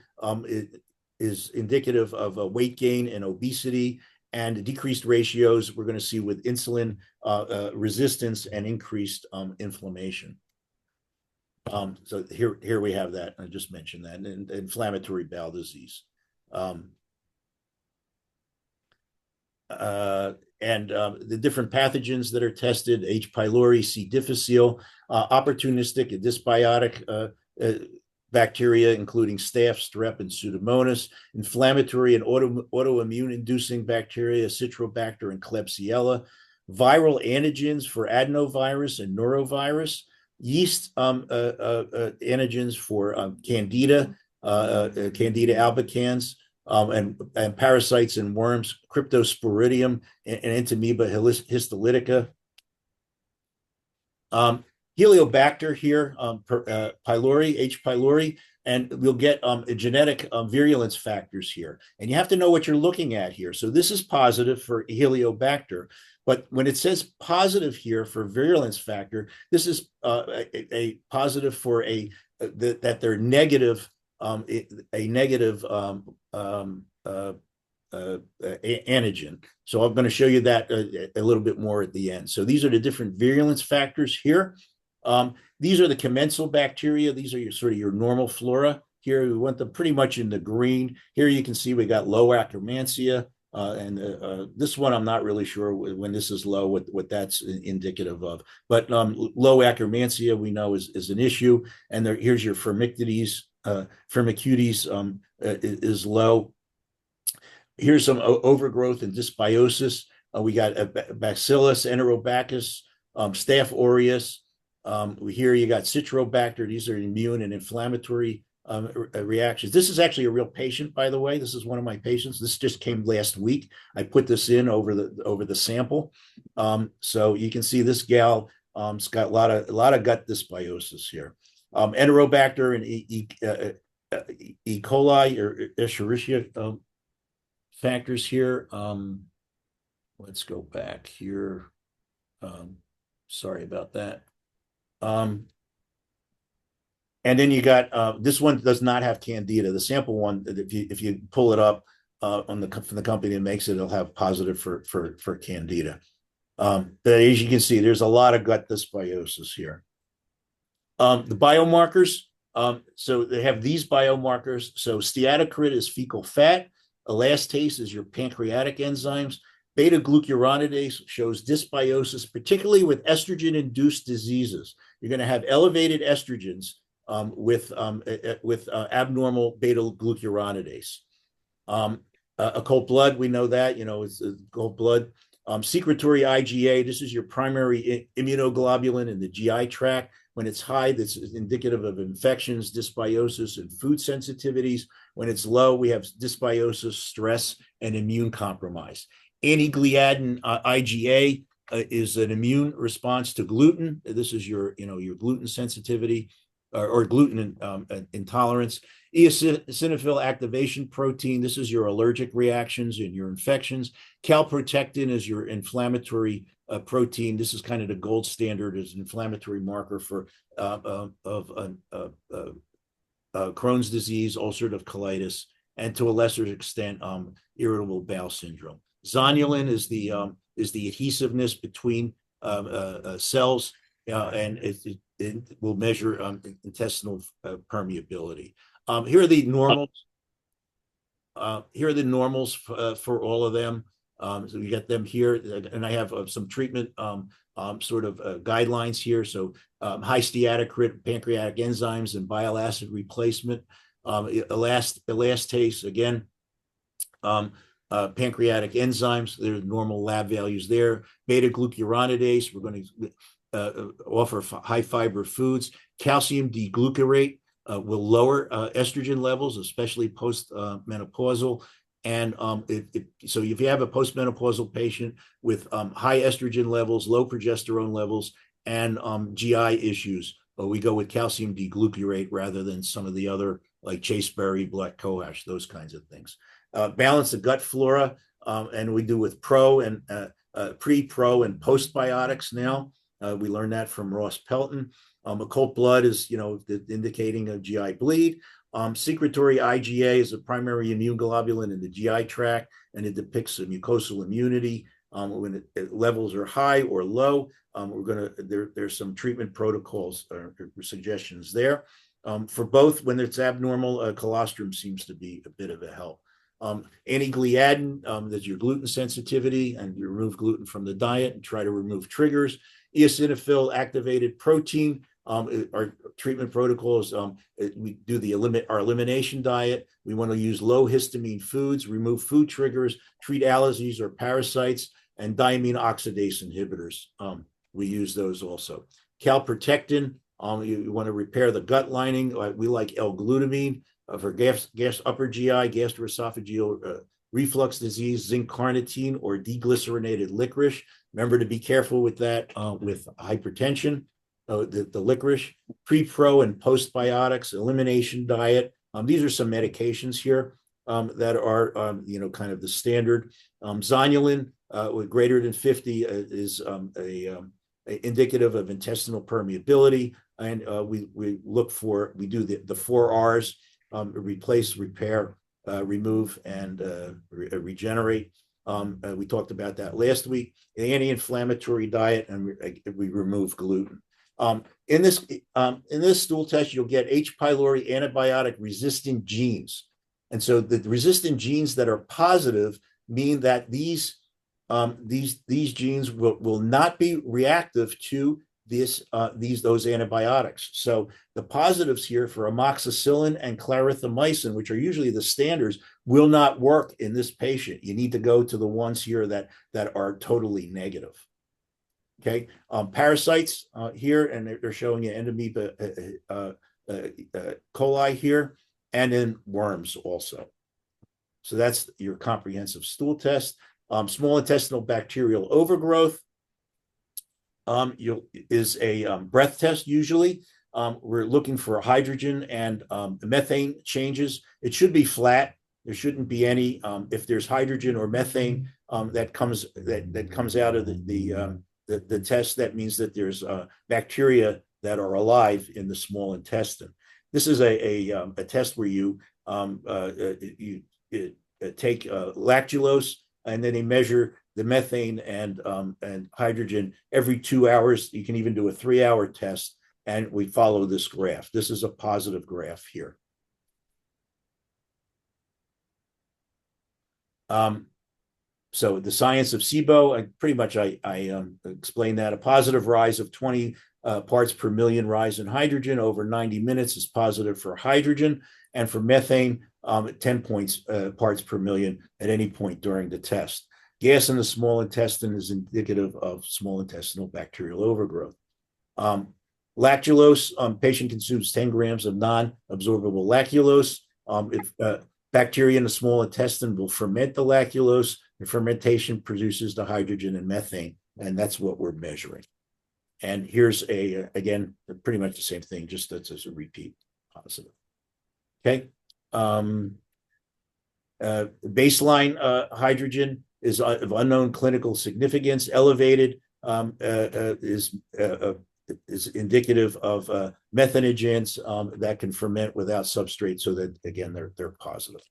is indicative of weight gain and obesity, and decreased ratios we're going to see with insulin resistance and increased inflammation. So here we have that. I just mentioned that, and inflammatory bowel disease. The different pathogens that are tested: H. pylori, C. difficile, opportunistic and dysbiotic bacteria, including staph, strep, and pseudomonas, inflammatory and autoimmune inducing bacteria, citrobacter and Klebsiella, viral antigens for adenovirus and norovirus, yeast antigens for Candida, Candida albicans, and parasites and worms, Cryptosporidium and Entamoeba histolytica. Heliobacter here, pylori, H. pylori, and we'll get genetic virulence factors here. And you have to know what you're looking at here. So this is positive for Heliobacter, but when it says positive here for virulence factor, this is a positive for that they're negative, a negative antigen. So I'm going to show you that a little bit more at the end. So these are the different virulence factors here. These are the commensal bacteria. These are your normal flora. Here we want them pretty much in the green. Here you can see we got low Akkermansia, and this one I'm not really sure when this is low what that's indicative of. But low Akkermansia we know is an issue. And here's your firmicutes. Firmicutes is low. Here's some overgrowth and dysbiosis. We got Bacillus enterobacchus, Staph aureus. Here you got Citrobacter. These are immune and inflammatory reactions. This is actually a real patient, by the way. This is one of my patients. This just came last week. I put this in over the sample. So you can see this gal has got a lot of gut dysbiosis here. Enterobacter and E. coli or Escherichia factors here. Let's go back here. Sorry about that. And then you got this one does not have Candida. The sample one, if you pull it up from the company that makes it, it'll have positive for Candida. But as you can see, there's a lot of gut dysbiosis here. The biomarkers. So they have these biomarkers. So steatocrit is fecal fat. Elastase is your pancreatic enzymes. Beta-glucuronidase shows dysbiosis, particularly with estrogen-induced diseases. You're going to have elevated estrogens with abnormal beta-glucuronidase. Occult blood, we know that, it's occult blood. Secretory IgA, this is your primary immunoglobulin in the GI tract. When it's high, that's indicative of infections, dysbiosis, and food sensitivities. When it's low, we have dysbiosis, stress, and immune compromise. Antigliadin IgA is an immune response to gluten. This is your gluten sensitivity or gluten intolerance. Eosinophil activation protein. This is your allergic reactions and your infections. Calprotectin is your inflammatory protein. This is kind of the gold standard as an inflammatory marker for Crohn's disease, ulcerative colitis, and to a lesser extent, irritable bowel syndrome. Zonulin is the adhesiveness between cells, and it will measure intestinal permeability. Here are the normals. Here are the normals for all of them. So we get them here, and I have some treatment guidelines here. So high steatocrit, pancreatic enzymes, and bile acid replacement. Elastase, again, pancreatic enzymes, there's normal lab values there. Beta glucuronidase, we're going to offer high fiber foods. Calcium D-glucarate will lower estrogen levels, especially post-menopausal. And so if you have a postmenopausal patient with high estrogen levels, low progesterone levels, and GI issues, we go with calcium D-glucarate rather than some of the other like chasteberry, black cohosh, those kinds of things. Balance the gut flora, and we do with pro and pre-pro and postbiotics now. We learned that from Ross Pelton. Occult blood is, indicating a GI bleed. Secretory IgA is a primary immune globulin in the GI tract, and it depicts a mucosal immunity. When levels are high or low, there's some treatment protocols or suggestions there. For both, when it's abnormal, colostrum seems to be a bit of a help. Anti-gliadin, that's your gluten sensitivity, and you remove gluten from the diet and try to remove triggers. Eosinophil activated protein, our treatment protocols, we do our elimination diet. We want to use low histamine foods, remove food triggers, treat allergies or parasites, and diamine oxidase inhibitors. We use those also. Calprotectin, you want to repair the gut lining. We like L-glutamine for upper GI, gastroesophageal reflux disease, zinc carnitine or deglycerinated licorice. Remember to be careful with that with hypertension. The licorice, pre-pro and postbiotics, elimination diet. These are some medications here that are, kind of the standard. Zonulin with greater than 50 is indicative of intestinal permeability. And we do the 4 R's, replace, repair, remove, and regenerate. We talked about that last week. The anti-inflammatory diet, and we remove gluten. In this stool test, you'll get H. pylori antibiotic resistant genes. And so the resistant genes that are positive mean that these genes will not be reactive to those antibiotics. So the positives here for amoxicillin and clarithromycin, which are usually the standards, will not work in this patient. You need to go to the ones here that are totally negative. Okay, parasites here, and they're showing you Endomoeba coli here, and then worms also. So that's your comprehensive stool test. Small intestinal bacterial overgrowth is a breath test usually. We're looking for hydrogen and methane changes. It should be flat. There shouldn't be any. If there's hydrogen or methane that comes out of the test, that means that there's bacteria that are alive in the small intestine. This is a test where you take lactulose, and then they measure the methane and hydrogen every 2 hours. You can even do a 3-hour test, and we follow this graph. This is a positive graph here. So the science of SIBO, I explained that. A positive rise of 20 parts per million rise in hydrogen over 90 minutes is positive for hydrogen, and for methane, 10 parts per million at any point during the test. Gas in the small intestine is indicative of small intestinal bacterial overgrowth. Lactulose, patient consumes 10 grams of non-absorbable lactulose. Bacteria in the small intestine will ferment the lactulose. The fermentation produces the hydrogen and methane, and that's what we're measuring. And here's again, pretty much the same thing, just that's as a repeat positive. Okay. Baseline hydrogen is of unknown clinical significance. Elevated is indicative of methanogens that can ferment without substrate, so that again they're positive.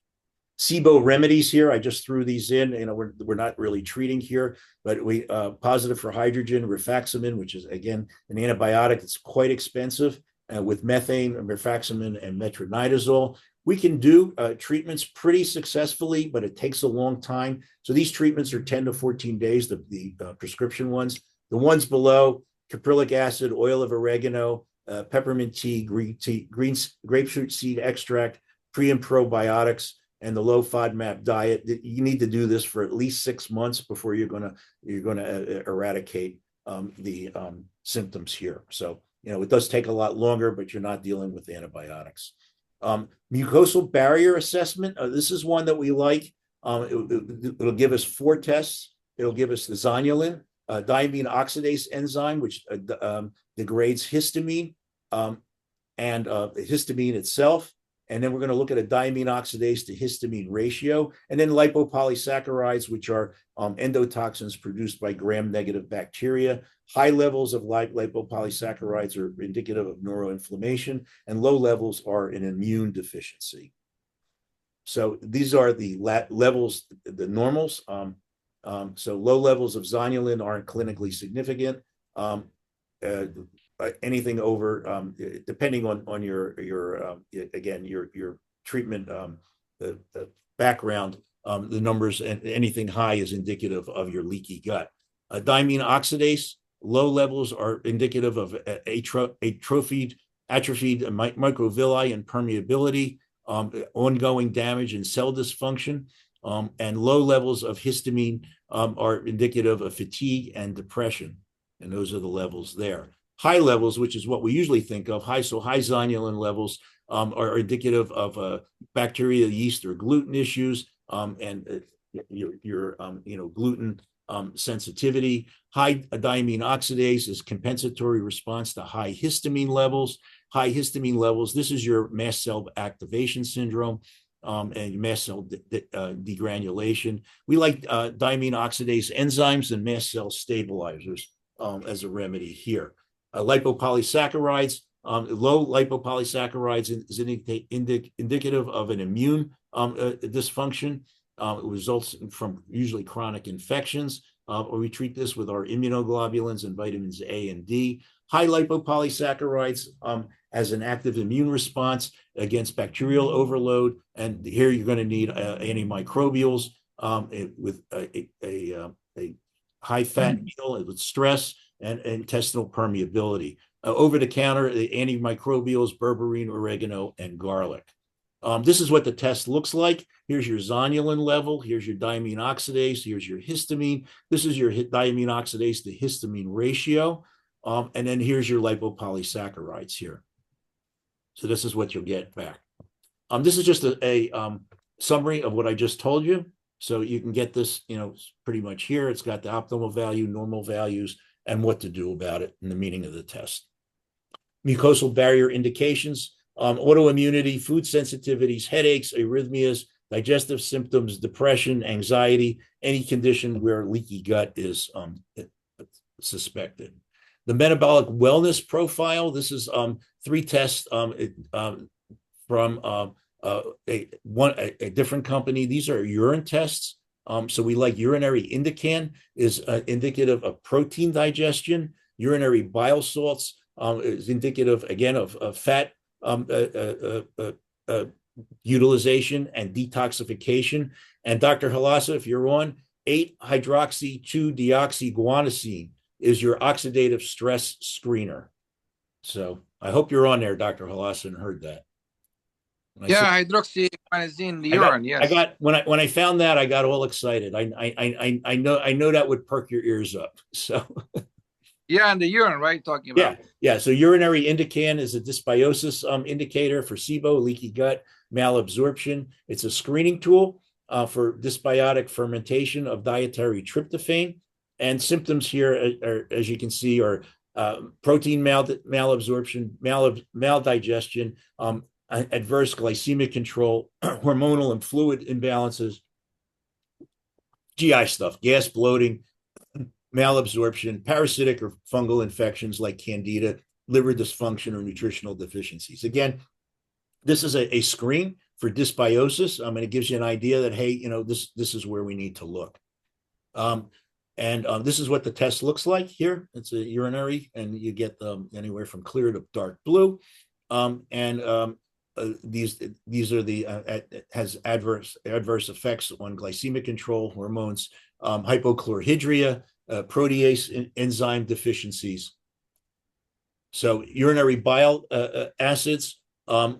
SIBO remedies here, I just threw these in. We're not really treating here, but we positive for hydrogen, rifaximin, which is again an antibiotic. It's quite expensive with methane, rifaximin, and metronidazole. We can do treatments pretty successfully, but it takes a long time. So these treatments are 10 to 14 days, the prescription ones. The ones below, caprylic acid, oil of oregano, peppermint tea, grapefruit seed extract, pre and probiotics, and the low FODMAP diet. You need to do this for at least 6 months before you're gonna eradicate the symptoms here. So it does take a lot longer, but you're not dealing with antibiotics. Mucosal barrier assessment. This is one that we like. It'll give us 4 tests. It'll give us the zonulin, diamine oxidase enzyme, which degrades histamine and histamine itself. And then we're going to look at a diamine oxidase to histamine ratio, and then lipopolysaccharides, which are endotoxins produced by gram-negative bacteria. High levels of lipopolysaccharides are indicative of neuroinflammation, and low levels are an immune deficiency. So these are the levels, the normals. So low levels of zonulin aren't clinically significant. Anything over, depending on your treatment the background, the numbers, and anything high is indicative of your leaky gut. Diamine oxidase, low levels are indicative of atrophied microvilli and permeability, ongoing damage and cell dysfunction, and low levels of histamine are indicative of fatigue and depression, and those are the levels there. High levels, which is what we usually think of, high zonulin levels are indicative of bacteria, yeast, or gluten issues, and your gluten sensitivity. High diamine oxidase is compensatory response to high histamine levels. High histamine levels, this is your mast cell activation syndrome and mast cell degranulation. We like diamine oxidase enzymes and mast cell stabilizers as a remedy here. Lipopolysaccharides, low lipopolysaccharides is indicative of an immune dysfunction. It results from usually chronic infections, or we treat this with our immunoglobulins and vitamins A and D. High lipopolysaccharides as an active immune response against bacterial overload, and here you're going to need antimicrobials with a high fat meal with stress and intestinal permeability. Over the counter, the antimicrobials, berberine, oregano, and garlic. This is what the test looks like. Here's your zonulin level. Here's your diamine oxidase. Here's your histamine. This is your diamine oxidase to histamine ratio. And then here's your lipopolysaccharides here. So this is what you'll get back. This is just a summary of what I just told you. So you can get this, pretty much here. It's got the optimal value, normal values, and what to do about it and the meaning of the test. Mucosal barrier indications, autoimmunity, food sensitivities, headaches, arrhythmias, digestive symptoms, depression, anxiety, any condition where leaky gut is suspected. The metabolic wellness profile, this is 3 tests from a different company. These are urine tests. So we like urinary indican is indicative of protein digestion. Urinary bile salts is indicative, again, of fat utilization and detoxification. And Dr. Halassa, if you're on, 8-hydroxy-2-deoxyguanosine is your oxidative stress screener. So I hope you're on there, Dr. Halassa, and heard that. Hydroxyguanosine, the urine. Yes. When I found that, I got all excited. I know that would perk your ears up. So yeah, and the urine, right? Talking about. Yeah. So urinary indican is a dysbiosis indicator for SIBO, leaky gut, malabsorption. It's a screening tool for dysbiotic fermentation of dietary tryptophan. And symptoms here, are, as you can see, are protein malabsorption, maldigestion, adverse glycemic control, hormonal and fluid imbalances, GI stuff, gas, bloating, malabsorption, parasitic or fungal infections like candida, liver dysfunction, or nutritional deficiencies. Again, this is a screen for dysbiosis, and it gives you an idea that, hey, this is where we need to look. This is what the test looks like here. It's a urinary, and you get anywhere from clear to dark blue. these are the has adverse effects on glycemic control, hormones, hypochlorhydria, protease enzyme deficiencies. So urinary bile acids are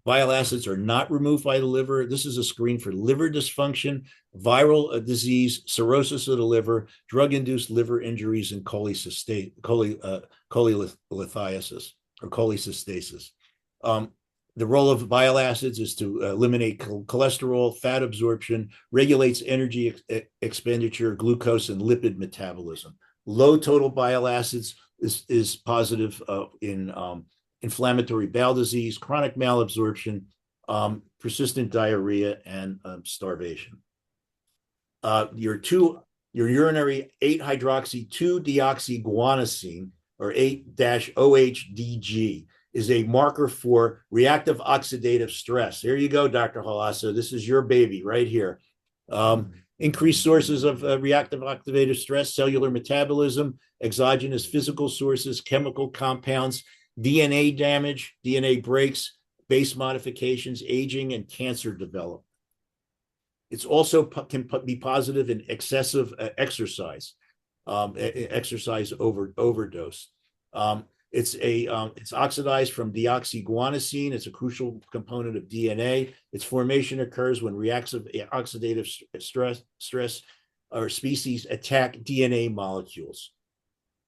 bile acids are not removed by the liver. This is a screen for liver dysfunction, viral disease, cirrhosis of the liver, drug-induced liver injuries, and cholelithiasis or cholecystasis. The role of bile acids is to eliminate cholesterol, fat absorption, regulates energy expenditure, glucose, and lipid metabolism. Low total bile acids is positive in inflammatory bowel disease, chronic malabsorption, persistent diarrhea, and starvation. Your urinary 8-hydroxy-2-deoxyguanosine, or 8-OHDG, is a marker for reactive oxidative stress. There you go, Dr. Halasso. This is your baby right here. Increased sources of reactive oxidative stress, cellular metabolism, exogenous physical sources, chemical compounds, DNA damage, DNA breaks, base modifications, aging, and cancer development. It's also can be positive in excessive exercise, exercise overdose. It's oxidized from deoxyguanosine. It's a crucial component of DNA. Its formation occurs when reactive oxidative stress or species attack DNA molecules.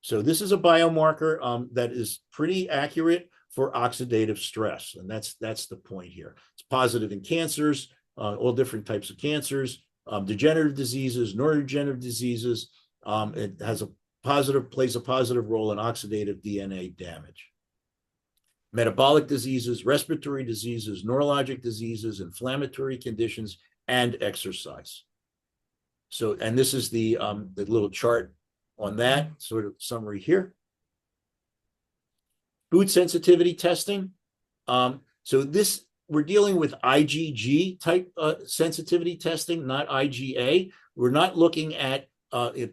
So this is a biomarker that is pretty accurate for oxidative stress, and that's the point here. It's positive in cancers, all different types of cancers, degenerative diseases, neurodegenerative diseases. It has plays a positive role in oxidative DNA damage. Metabolic diseases, respiratory diseases, neurologic diseases, inflammatory conditions, and exercise. So, and this is the little chart on that sort of summary here. Food sensitivity testing. So this, we're dealing with IgG type sensitivity testing, not IgA. We're not looking at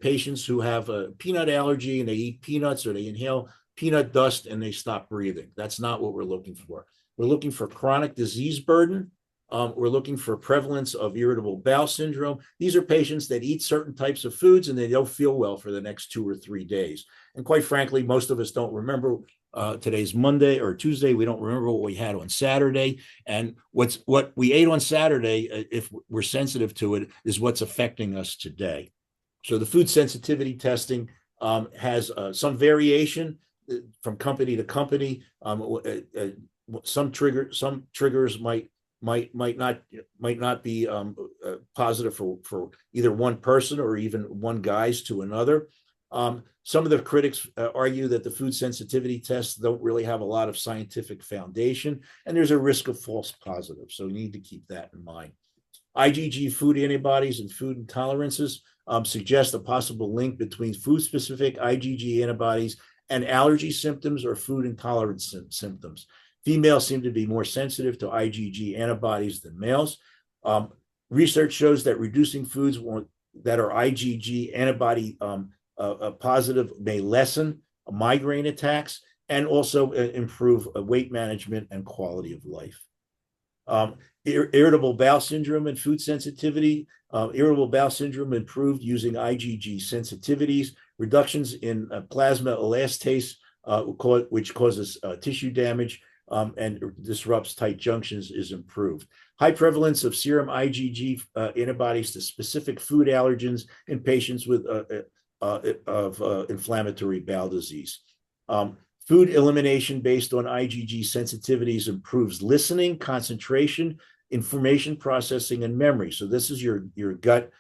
patients who have a peanut allergy and they eat peanuts or they inhale peanut dust and they stop breathing. That's not what we're looking for. We're looking for chronic disease burden. We're looking for prevalence of irritable bowel syndrome. These are patients that eat certain types of foods and they don't feel well for the next 2 or 3 days. And quite frankly, most of us don't remember. Today's Monday or Tuesday. We don't remember what we had on Saturday. And what we ate on Saturday, if we're sensitive to it, is what's affecting us today. So the food sensitivity testing has some variation from company to company. Some triggers might not be positive for either one person or even one guise to another. Some of the critics argue that the food sensitivity tests don't really have a lot of scientific foundation, and there's a risk of false positives. So we need to keep that in mind. IgG food antibodies and food intolerances suggest a possible link between food-specific IgG antibodies and allergy symptoms or food intolerance symptoms. Females seem to be more sensitive to IgG antibodies than males. Research shows that reducing foods that are IgG antibody positive may lessen migraine attacks and also improve weight management and quality of life. Irritable bowel syndrome and food sensitivity. Irritable bowel syndrome improved using IgG sensitivities. Reductions in plasma elastase, which causes tissue damage and disrupts tight junctions, is improved. High prevalence of serum IgG antibodies to specific food allergens in patients with inflammatory bowel disease. Food elimination based on IgG sensitivities improves listening, concentration, information processing, and memory. So this is your gut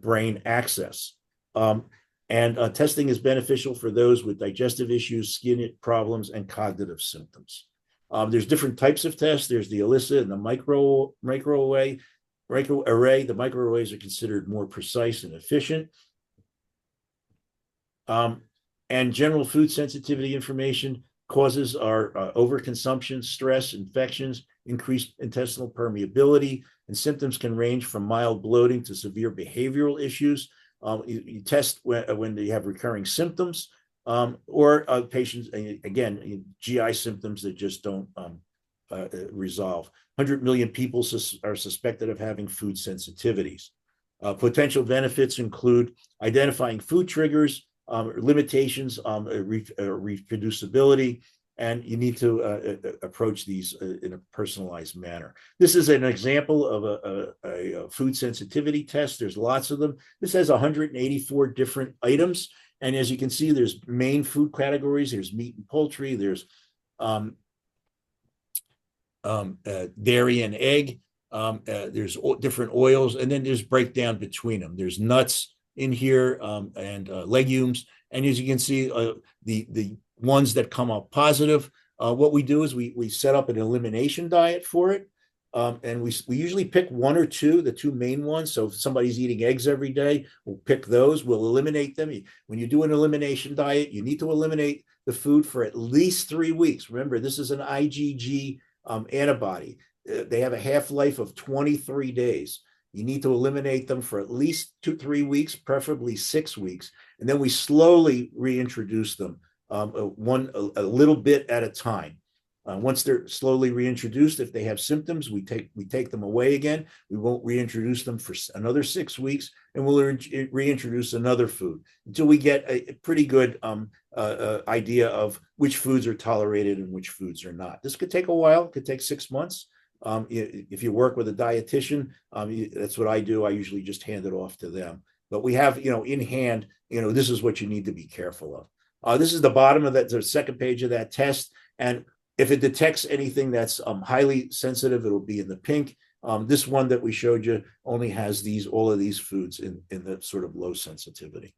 brain access. And testing is beneficial for those with digestive issues, skin problems, and cognitive symptoms. There's different types of tests. There's the ELISA and the microarray. The microarrays are considered more precise and efficient. And general food sensitivity information causes are overconsumption, stress, infections, increased intestinal permeability, and symptoms can range from mild bloating to severe behavioral issues. You test when you have recurring symptoms or patients, again, GI symptoms that just don't resolve. 100 million people are suspected of having food sensitivities. Potential benefits include identifying food triggers, limitations, reproducibility, and you need to approach these in a personalized manner. This is an example of a food sensitivity test. There's lots of them. This has 184 different items. And as you can see, there's main food categories. There's meat and poultry. There's dairy and egg. There's different oils. And then there's breakdown between them. There's nuts in here and legumes. And as you can see, the ones that come up positive, what we do is we set up an elimination diet for it. And we usually pick one or two, the two main ones. So if somebody's eating eggs every day, we'll pick those, we'll eliminate them. When you do an elimination diet, you need to eliminate the food for at least 3 weeks. Remember, this is an IgG antibody. They have a half-life of 23 days. You need to eliminate them for at least 2 to 3 weeks, preferably 6 weeks. And then we slowly reintroduce them a little bit at a time. Once they're slowly reintroduced, if they have symptoms, we take them away again. We won't reintroduce them for another 6 weeks, and we'll reintroduce another food until we get a pretty good idea of which foods are tolerated and which foods are not. This could take a while. It could take 6 months. If you work with a dietitian, that's what I do. I usually just hand it off to them. But we have, in hand, this is what you need to be careful of. This is the bottom of the second page of that test, and if it detects anything that's highly sensitive, it'll be in the pink. This one that we showed you only has all of these foods in the sort of low sensitivity.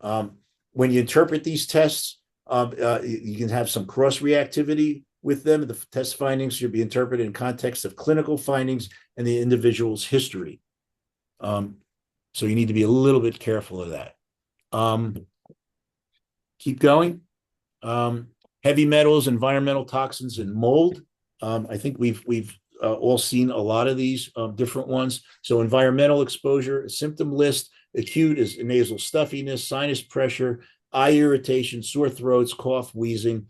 When you interpret these tests, you can have some cross-reactivity with them. The test findings should be interpreted in context of clinical findings and the individual's history. So you need to be a little bit careful of that. Keep going. Heavy metals, environmental toxins, and mold. I think we've all seen a lot of these different ones. So environmental exposure, a symptom list. Acute is nasal stuffiness, sinus pressure, eye irritation, sore throats, cough, wheezing,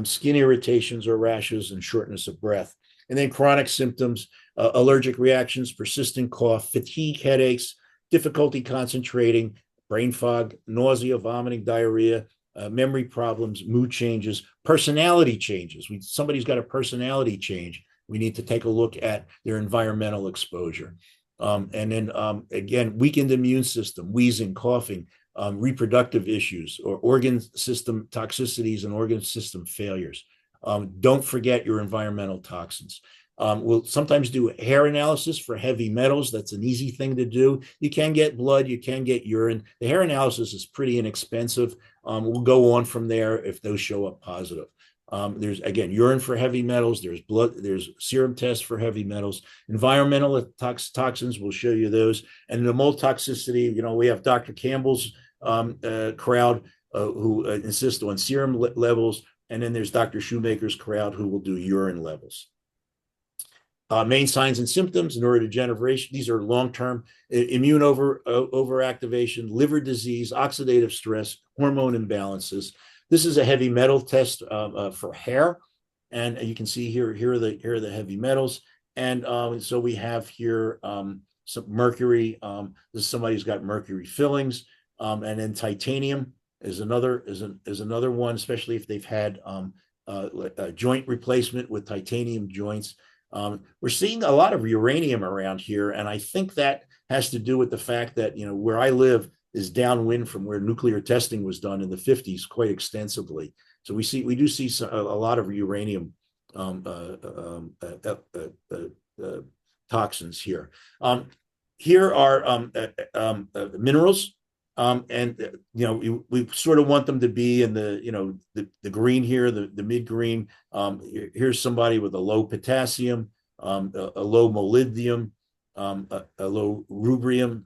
skin irritations or rashes, and shortness of breath. And then chronic symptoms, allergic reactions, persistent cough, fatigue, headaches, difficulty concentrating, brain fog, nausea, vomiting, diarrhea, memory problems, mood changes, personality changes. Somebody's got a personality change. We need to take a look at their environmental exposure. And then again, weakened immune system, wheezing, coughing, reproductive issues, or organ system toxicities and organ system failures. Don't forget your environmental toxins. We'll sometimes do hair analysis for heavy metals. That's an easy thing to do. You can get blood, you can get urine. The hair analysis is pretty inexpensive. We'll go on from there if those show up positive. There's, again, urine for heavy metals. There's blood, there's serum tests for heavy metals. Environmental toxins, we'll show you those. And the mold toxicity, we have Dr. Campbell's crowd who insist on serum levels. And then there's Dr. Shoemaker's crowd who will do urine levels. Main signs and symptoms, neurodegeneration. These are long-term: immune overactivation, liver disease, oxidative stress, hormone imbalances. This is a heavy metal test for hair, and you can see here are the heavy metals. And so we have here some mercury. This is somebody who's got mercury fillings, and then titanium is another one, especially if they've had a joint replacement with titanium joints. We're seeing a lot of uranium around here, and I think that has to do with the fact that where I live is downwind from where nuclear testing was done in the 50s quite extensively. So we do see a lot of uranium toxins here. Here are minerals, and we sort of want them to be in the green here, the mid green. Here's somebody with a low potassium, a low molybdenum, a low rubrium.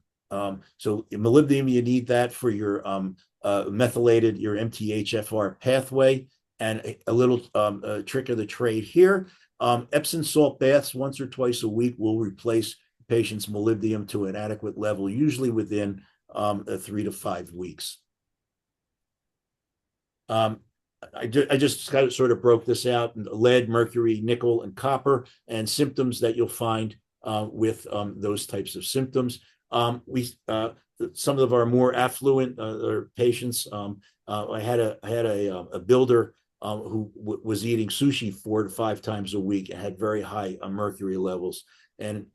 So molybdenum, you need that for your methylated, your MTHFR pathway. And a little trick of the trade here: Epsom salt baths once or twice a week will replace patient's molybdenum to an adequate level, usually within 3 to 5 weeks. I just kind of sort of broke this out: lead, mercury, nickel, and copper, and symptoms that you'll find with those types of symptoms. Some of our more affluent patients. I had a builder who was eating sushi 4 to 5 times a week and had very high mercury levels. And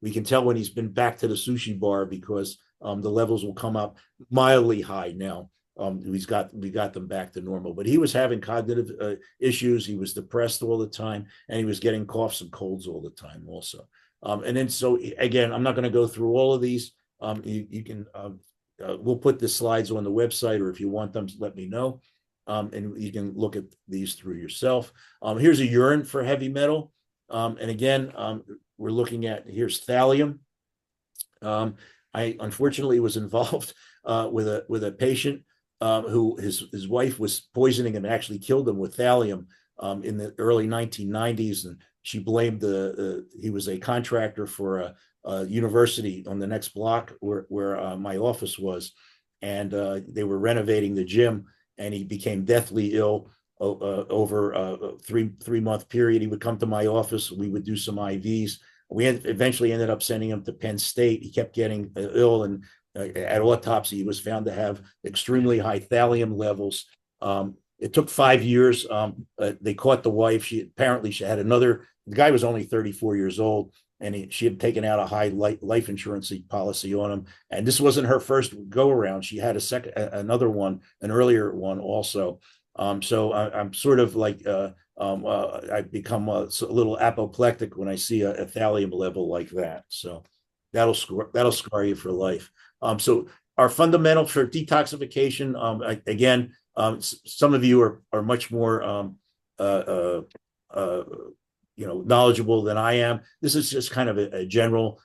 we can tell when he's been back to the sushi bar because the levels will come up mildly high now. We got them back to normal, but he was having cognitive issues. He was depressed all the time, and he was getting coughs and colds all the time also. And then, so again, I'm not going to go through all of these. You can, we'll put the slides on the website, or if you want them, let me know. And you can look at these through yourself. Here's a urine for heavy metal. And again, we're looking at, here's thallium. I unfortunately was involved with a patient who his wife was poisoning and actually killed him with thallium in the early 1990s, and she blamed he was a contractor for a university on the next block where my office was, and they were renovating the gym, and he became deathly ill over a 3-month period. He would come to my office. We would do some IVs. We eventually ended up sending him to Penn State. He kept getting ill, and at autopsy, he was found to have extremely high thallium levels. It took 5 years. They caught the wife. She had another. The guy was only 34 years old, and she had taken out a high life insurance policy on him. And this wasn't her first go around. She had another one, an earlier one also. So I'm sort of like I become a little apoplectic when I see a thallium level like that. So that'll scar you for life. So our fundamental for detoxification, again, some of you are much more knowledgeable than I am. This is just kind of a general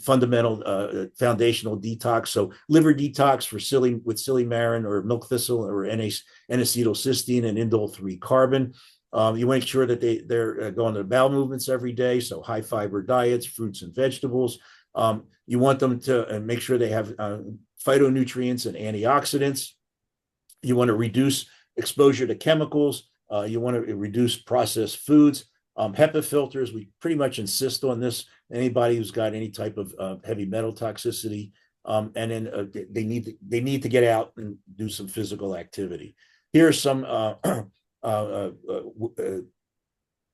fundamental foundational detox. So liver detox with silymarin or milk thistle or N-acetylcysteine and indole 3-carbon. You want to make sure that they're going to bowel movements every day. So high fiber diets, fruits and vegetables. You want them to make sure they have phytonutrients and antioxidants. You want to reduce exposure to chemicals. You want to reduce processed foods. HEPA filters, we pretty much insist on this. Anybody who's got any type of heavy metal toxicity, and then they need to get out and do some physical activity. Here are some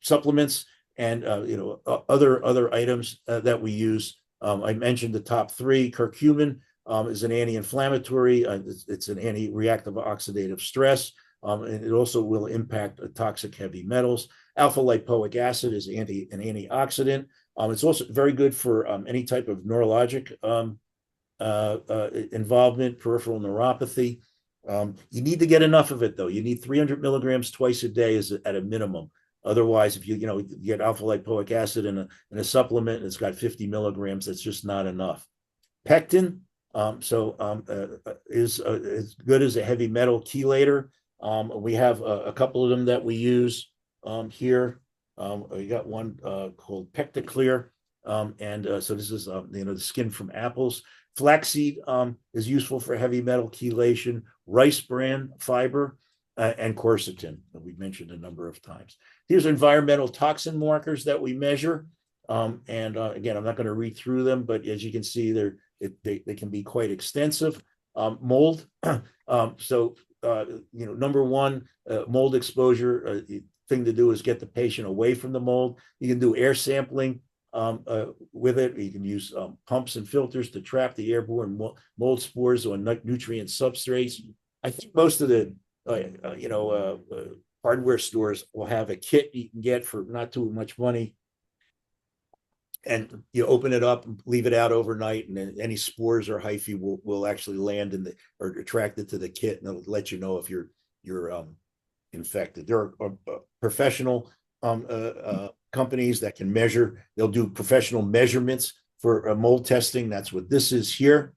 supplements and other items that we use. I mentioned the top 3. Curcumin is an anti-inflammatory. It's an anti-reactive oxidative stress. And it also will impact toxic heavy metals. Alpha lipoic acid is an antioxidant. It's also very good for any type of neurologic involvement, peripheral neuropathy. You need to get enough of it, though. You need 300 milligrams twice a day at a minimum. Otherwise, if you get alpha lipoic acid in a supplement and it's got 50 milligrams, that's just not enough. Pectin is as good as a heavy metal chelator. We have a couple of them that we use here. We got one called Pecticlear, and so this is the skin from apples. Flaxseed is useful for heavy metal chelation. Rice bran fiber and quercetin that we mentioned a number of times. Here's environmental toxin markers that we measure, and again, I'm not going to read through them, but as you can see, they can be quite extensive. Mold. Number one, mold exposure, thing to do is get the patient away from the mold. You can do air sampling with it. You can use pumps and filters to trap the airborne mold spores on nutrient substrates. I think most of the hardware stores will have a kit you can get for not too much money. And you open it up and leave it out overnight, and then any spores or hyphae will actually land or attracted to the kit, and it'll let you know if you're infected. There are professional companies that can measure. They'll do professional measurements for mold testing. That's what this is here,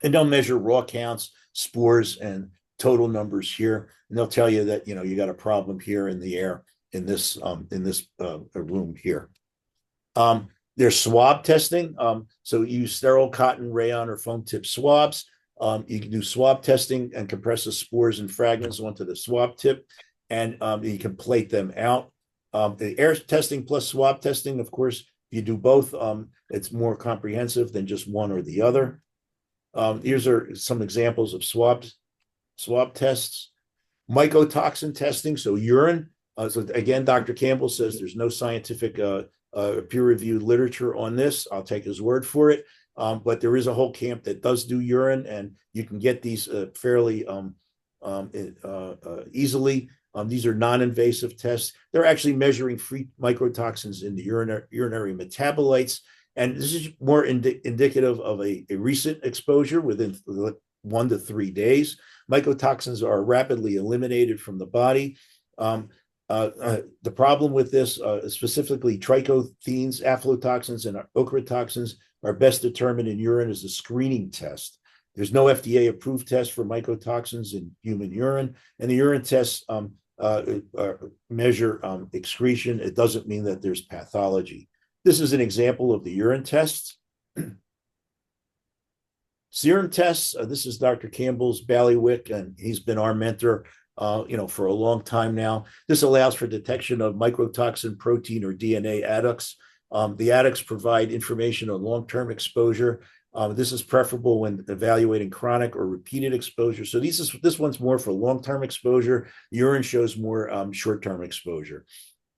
and they'll measure raw counts, spores, and total numbers here, and they'll tell you that you got a problem here in the air in this room here. There's swab testing. So use sterile cotton, rayon, or foam tip swabs. You can do swab testing and compress the spores and fragments onto the swab tip, and you can plate them out. The air testing plus swab testing, of course, if you do both, it's more comprehensive than just one or the other. These are some examples of swab tests. Mycotoxin testing, so urine. So again, Dr. Campbell says there's no scientific peer-reviewed literature on this. I'll take his word for it. But there is a whole camp that does do urine, and you can get these fairly easily. These are non-invasive tests. They're actually measuring free mycotoxins in the urinary metabolites. And this is more indicative of a recent exposure within 1 to 3 days. Mycotoxins are rapidly eliminated from the body. The problem with this, specifically trichothenes, aflatoxins, and ochratoxins, are best determined in urine as a screening test. There's no FDA-approved test for mycotoxins in human urine, and the urine tests measure excretion. It doesn't mean that there's pathology. This is an example of the urine tests. Serum tests. This is Dr. Campbell's bailiwick, and he's been our mentor, for a long time now. This allows for detection of mycotoxin, protein, or DNA adducts. The adducts provide information on long-term exposure. This is preferable when evaluating chronic or repeated exposure. So this one's more for long-term exposure. Urine shows more short-term exposure.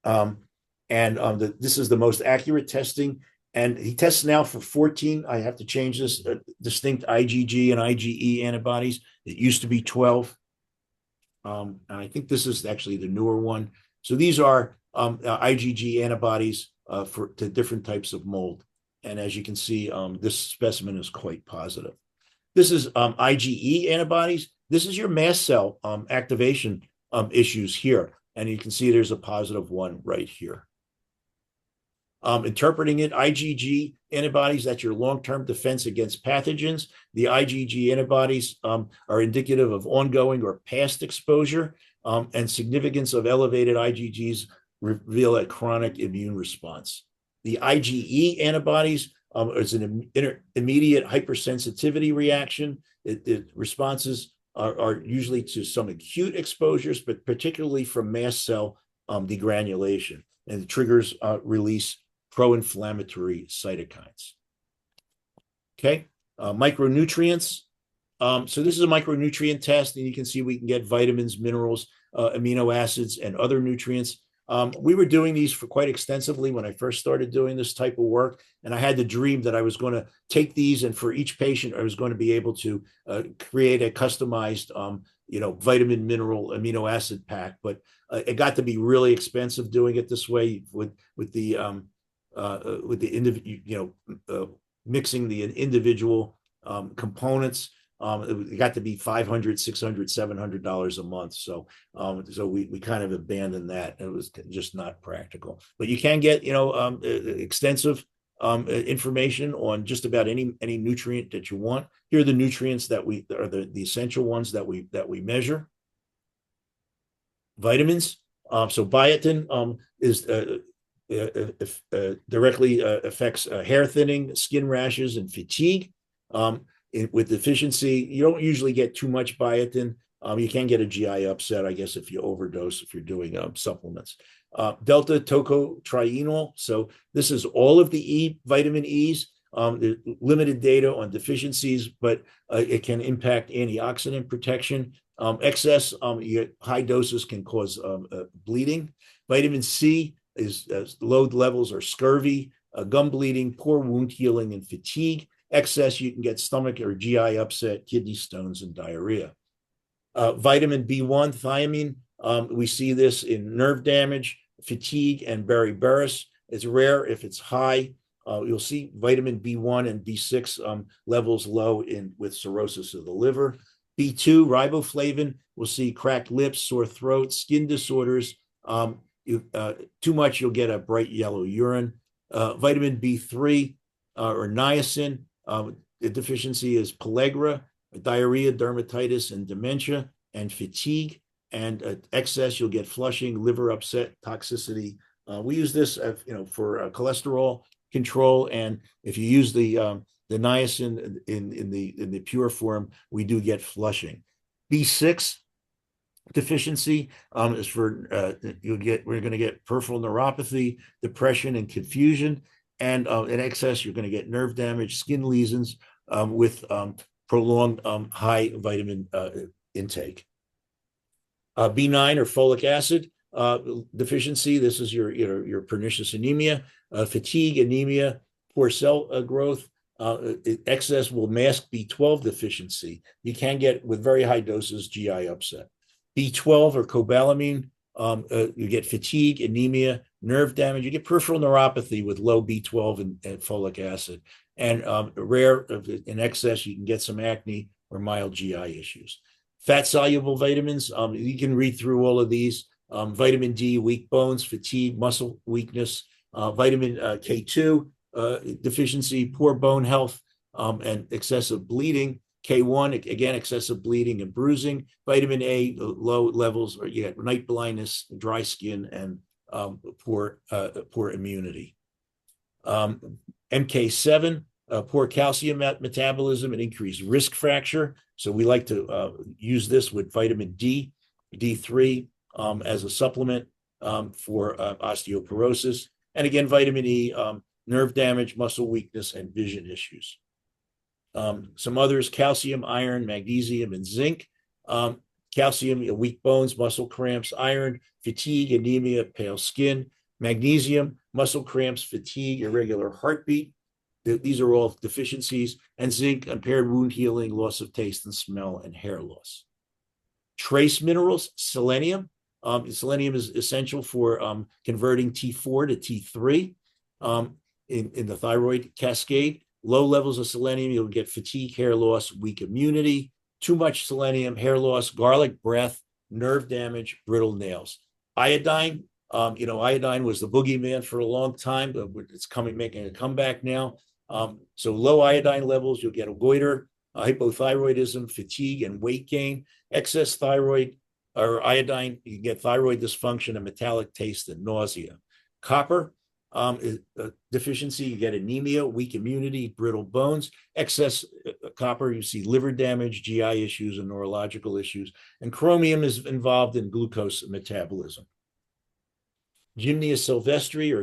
This is the most accurate testing. And he tests now for 14, I have to change this, distinct IgG and IgE antibodies. It used to be 12. And I think this is actually the newer one. So these are IgG antibodies to different types of mold. And as you can see, this specimen is quite positive. This is IgE antibodies. This is your mast cell activation issues here. And you can see there's a positive one right here. Interpreting it, IgG antibodies, that's your long-term defense against pathogens. The IgG antibodies are indicative of ongoing or past exposure, and significance of elevated IgGs reveal a chronic immune response. The IgE antibodies is an immediate hypersensitivity reaction. The responses are usually to some acute exposures, but particularly from mast cell degranulation, and it triggers release pro-inflammatory cytokines. Okay, micronutrients. So this is a micronutrient test, and you can see we can get vitamins, minerals, amino acids, and other nutrients. We were doing these for quite extensively when I first started doing this type of work, and I had the dream that I was going to take these, and for each patient, I was going to be able to create a customized, vitamin, mineral, amino acid pack. But it got to be really expensive doing it this way with the mixing the individual components. It got to be $500, $600, $700 a month. So we kind of abandoned that. It was just not practical. But you can get extensive information on just about any nutrient that you want. Here are the nutrients that are the essential ones that we measure. Vitamins. So biotin is directly affects hair thinning, skin rashes, and fatigue. With deficiency, you don't usually get too much biotin. You can get a GI upset, I guess, if you overdose, if you're doing supplements. Delta tocotrienol. So this is all of the vitamin E's. There's limited data on deficiencies, but it can impact antioxidant protection. Excess, high doses can cause bleeding. Vitamin C is low levels are scurvy, gum bleeding, poor wound healing, and fatigue. Excess, you can get stomach or GI upset, kidney stones, and diarrhea. Vitamin B1, thiamine, we see this in nerve damage, fatigue, and beriberi. It's rare if it's high. You'll see vitamin B1 and B6 levels low with cirrhosis of the liver. B2, riboflavin, we'll see cracked lips, sore throat, skin disorders. Too much, you'll get a bright yellow urine. Vitamin B3 or niacin, the deficiency is pellagra, diarrhea, dermatitis, and dementia, and fatigue. And excess, you'll get flushing, liver upset, toxicity. We use this, for cholesterol control. And if you use the the niacin in the pure form, we do get flushing. B6 deficiency is for we're going to get peripheral neuropathy, depression, and confusion. And in excess, you're going to get nerve damage, skin lesions with prolonged high vitamin intake. B9 or folic acid deficiency. This is your pernicious anemia, fatigue, anemia, poor cell growth. Excess will mask B12 deficiency. You can get, with very high doses, GI upset. B12 or cobalamin, you get fatigue, anemia, nerve damage. You get peripheral neuropathy with low B12 and folic acid. And rare, in excess, you can get some acne or mild GI issues. Fat-soluble vitamins, you can read through all of these. Vitamin D, weak bones, fatigue, muscle weakness. Vitamin K2 deficiency, poor bone health, and excessive bleeding. K1, again, excessive bleeding and bruising. Vitamin A, low levels, or you get night blindness, dry skin, and poor immunity. MK7, poor calcium metabolism and increased risk fracture. So we like to use this with vitamin D, D3 as a supplement for osteoporosis. And again, vitamin E, nerve damage, muscle weakness, and vision issues. Some others: calcium, iron, magnesium, and zinc. Calcium, weak bones, muscle cramps; iron, fatigue, anemia, pale skin; magnesium, muscle cramps, fatigue, irregular heartbeat. These are all deficiencies. And zinc, impaired wound healing, loss of taste and smell, and hair loss. Trace minerals: selenium. Selenium is essential for converting T4 to T3 in the thyroid cascade. Low levels of selenium, you'll get fatigue, hair loss, weak immunity. Too much selenium, hair loss, garlic breath, nerve damage, brittle nails. Iodine, iodine was the boogeyman for a long time, but it's making a comeback now. So low iodine levels, you'll get a goiter, hypothyroidism, fatigue, and weight gain. Excess thyroid or iodine, you get thyroid dysfunction and metallic taste and nausea. Copper deficiency, you get anemia, weak immunity, brittle bones. Excess copper, you see liver damage, GI issues, and neurological issues. And chromium is involved in glucose metabolism. Gymnea sylvestre or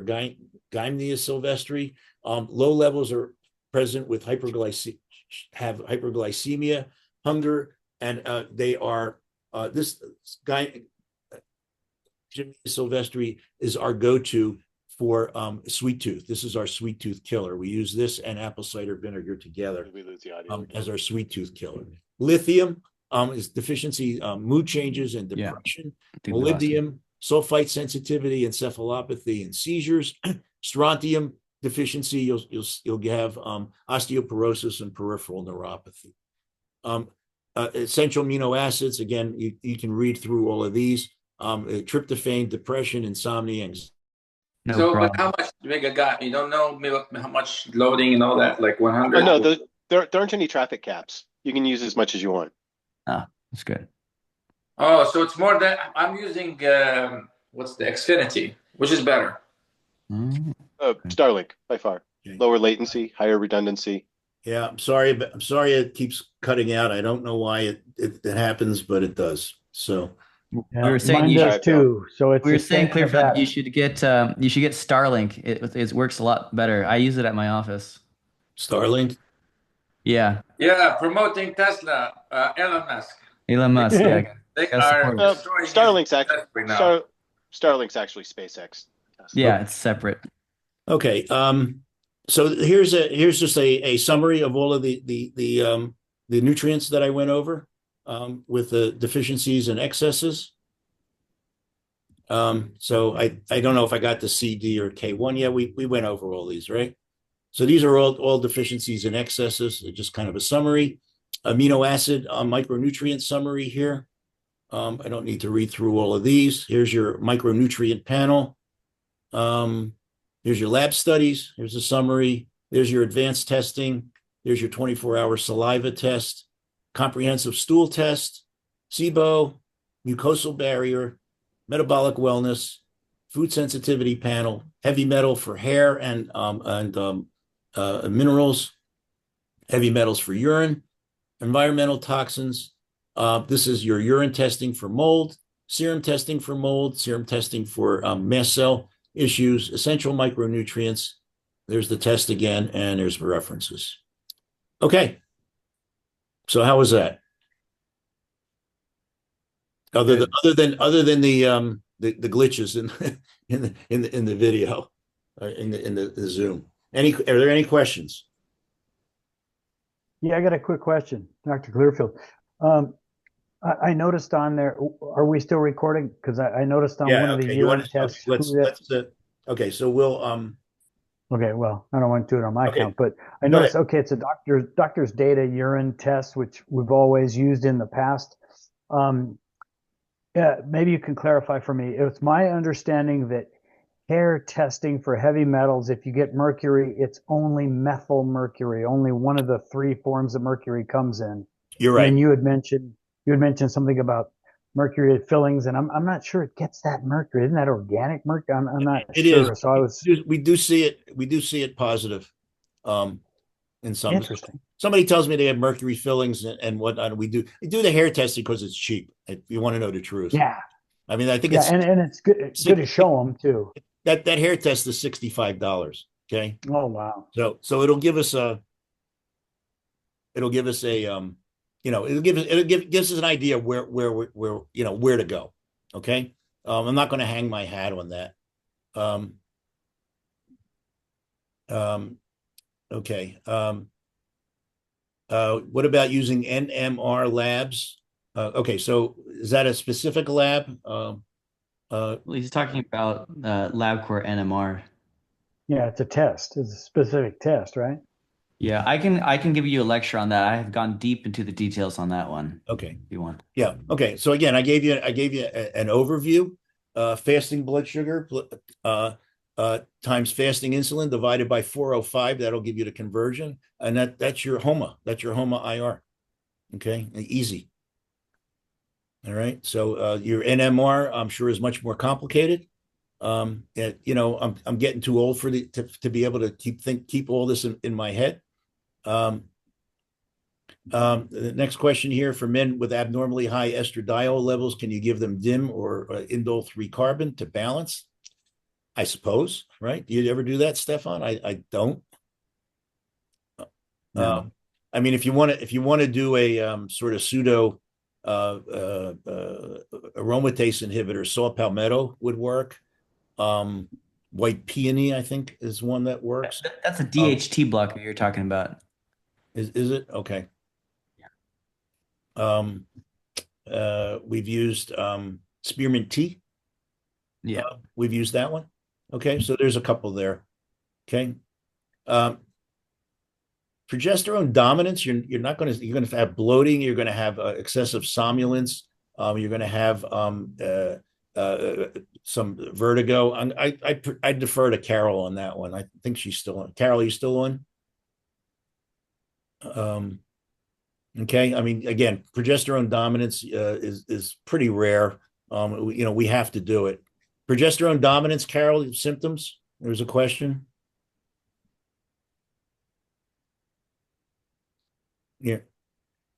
Gymnea sylvestre, low levels are present with hyperglycemia, hunger, and they are this Gymnea sylvestre is our go-to for sweet tooth. This is our sweet tooth killer. We use this and apple cider vinegar together as our sweet tooth killer. Lithium is deficiency, mood changes, and depression. Yeah. Molybdenum, sulfite sensitivity, encephalopathy, and seizures. Strontium deficiency, you'll have osteoporosis and peripheral neuropathy. Essential amino acids, again, you can read through all of these. Tryptophan, depression, insomnia, anxiety. But how much Mega got? You don't know how much loading and all that, like 100? Oh, no, there aren't any traffic caps. You can use as much as you want. Oh, that's good. Oh, so it's more than I'm using. What's the Xfinity? Which is better? Starlink by far. Okay. Lower latency, higher redundancy. Yeah, I'm sorry, but I'm sorry it keeps cutting out. I don't know why it happens, but it does. So we were saying Mine does too. So it's we were saying, Clearfield, that you should get Starlink. It works a lot better. I use it at my office. Starlink. Yeah. Yeah, promoting Tesla, Elon Musk. Elon Musk. Yeah. They Gotta are support it. destroying Starlink's actually SpaceX. Yeah, it's separate. Okay. So here's just a summary of all of the nutrients that I went over with the deficiencies and excesses. So I don't know if I got the C, D, or K1 yet. We went over all these, right? So these are all deficiencies and excesses. Just kind of a summary. Amino acid micronutrient summary here. I don't need to read through all of these. Here's your micronutrient panel. Here's your lab studies. Here's a summary. There's your advanced testing. There's your 24-hour saliva test, comprehensive stool test, SIBO, mucosal barrier, metabolic wellness, food sensitivity panel, heavy metal for hair and minerals, heavy metals for urine, environmental toxins. This is your urine testing for mold, serum testing for mold, serum testing for mast cell issues, essential micronutrients. There's the test again, and there's the references. Okay. So how was that? Other than the glitches in the video, in the Zoom. Are there any questions? Yeah, I got a quick question, Dr. Clearfield. I noticed on there, are we still recording? Because I noticed on one of the urine tests. Okay, so we'll Okay, well, I don't want to do it on my Okay. account, but I noticed, okay, it's a doctor's data urine test, which we've always used in the past. Yeah, maybe you can clarify for me. It's my understanding that hair testing for heavy metals, if you get mercury, it's only methyl mercury. Only one of the 3 forms of mercury comes in. You're right. And you had mentioned something about mercury fillings, and I'm not sure it gets that mercury. Isn't that organic mercury? I'm not sure. Is. So We do see it positive. In some. Interesting. Somebody tells me they have mercury fillings and whatnot. We do the hair testing because it's cheap. If you want to know the truth. Yeah. I mean, I think and it's good. It's good to show them too. That hair test is $65. Okay. Oh wow. So it'll give us a gives us an idea where to go. Okay. I'm not going to hang my hat on that. Okay. What about using NMR labs? Okay, so is that a specific lab? Well, he's talking about LabCorp NMR. Yeah, it's a test. It's a specific test, right? Yeah, I can give you a lecture on that. I have gone deep into the details on that one. Okay. If you want. Yeah. Okay. So again, I gave you an overview. Fasting blood sugar times fasting insulin divided by 405. That'll give you the conversion, and that's your HOMA. That's your HOMA IR. Okay, easy. All right. So your NMR, I'm sure, is much more complicated. I'm getting too old to be able to keep all this in my head. The next question here: for men with abnormally high estradiol levels, can you give them DIM or indole 3-carbon to balance? I suppose, right? Do you ever do that, Stefan? I don't. No. I mean, if you want to do a sort of pseudo aromatase inhibitor, saw palmetto would work. White peony, I think, is one that works. That's a DHT blocker you're talking about. Is it? Okay. We've used spearmint tea. Yeah. We've used that one. Okay, so there's a couple there. Okay. Progesterone dominance, you're going to have bloating, you're going to have excessive somnolence, you're going to have some vertigo. I defer to Carol on that one. I think she's still on. Carol, you still on? Okay. I mean, again, progesterone dominance is pretty rare. We have to do it. Progesterone dominance, Carol, symptoms? There's a question. Yeah.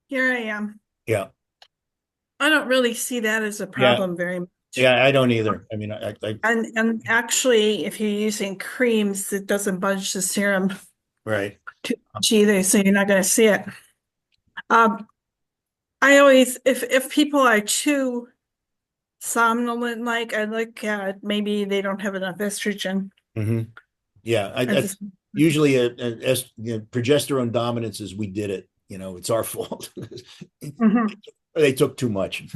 Here I am. Yeah. I don't really see that as a problem very much. Yeah, I don't either. I mean, And actually, if you're using creams, it doesn't budge the serum right. too much either, so you're not going to see it. I always, if people are too somnolent, I look at maybe they don't have enough estrogen. Mm-hmm. Yeah, usually progesterone dominance is we did it. It's our fault. Mm-hmm. They took too much.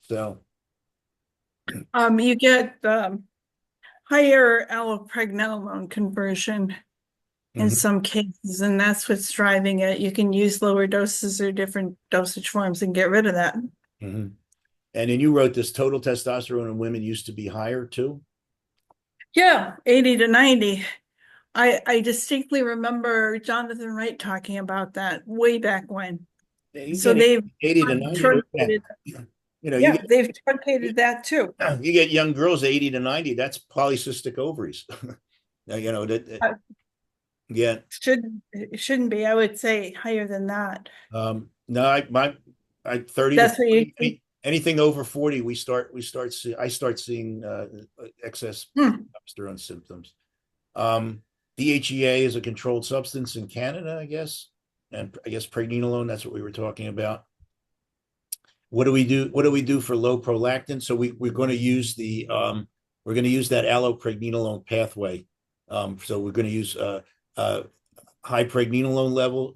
So you get higher allopregnanolone conversion in some cases, and that's what's driving it. You can use lower doses or different dosage forms and get rid of that. Mm-hmm. And then you wrote this: total testosterone in women used to be higher too. Yeah, 80 to 90. I distinctly remember Jonathan Wright talking about that way back when. So they've 80 to 90. truncated, they've truncated that too. You get young girls 80 to 90. That's polycystic ovaries. Yeah. It shouldn't be. I would say higher than that. No, I 30 to That's what you 40, anything over 40, I start seeing excess Hmm. testosterone symptoms. DHEA is a controlled substance in Canada, I guess. And I guess pregnenolone, that's what we were talking about. What do we do? What do we do for low prolactin? So we're going to use we're going to use that allopregnenolone pathway. So we're going to use high pregnenolone level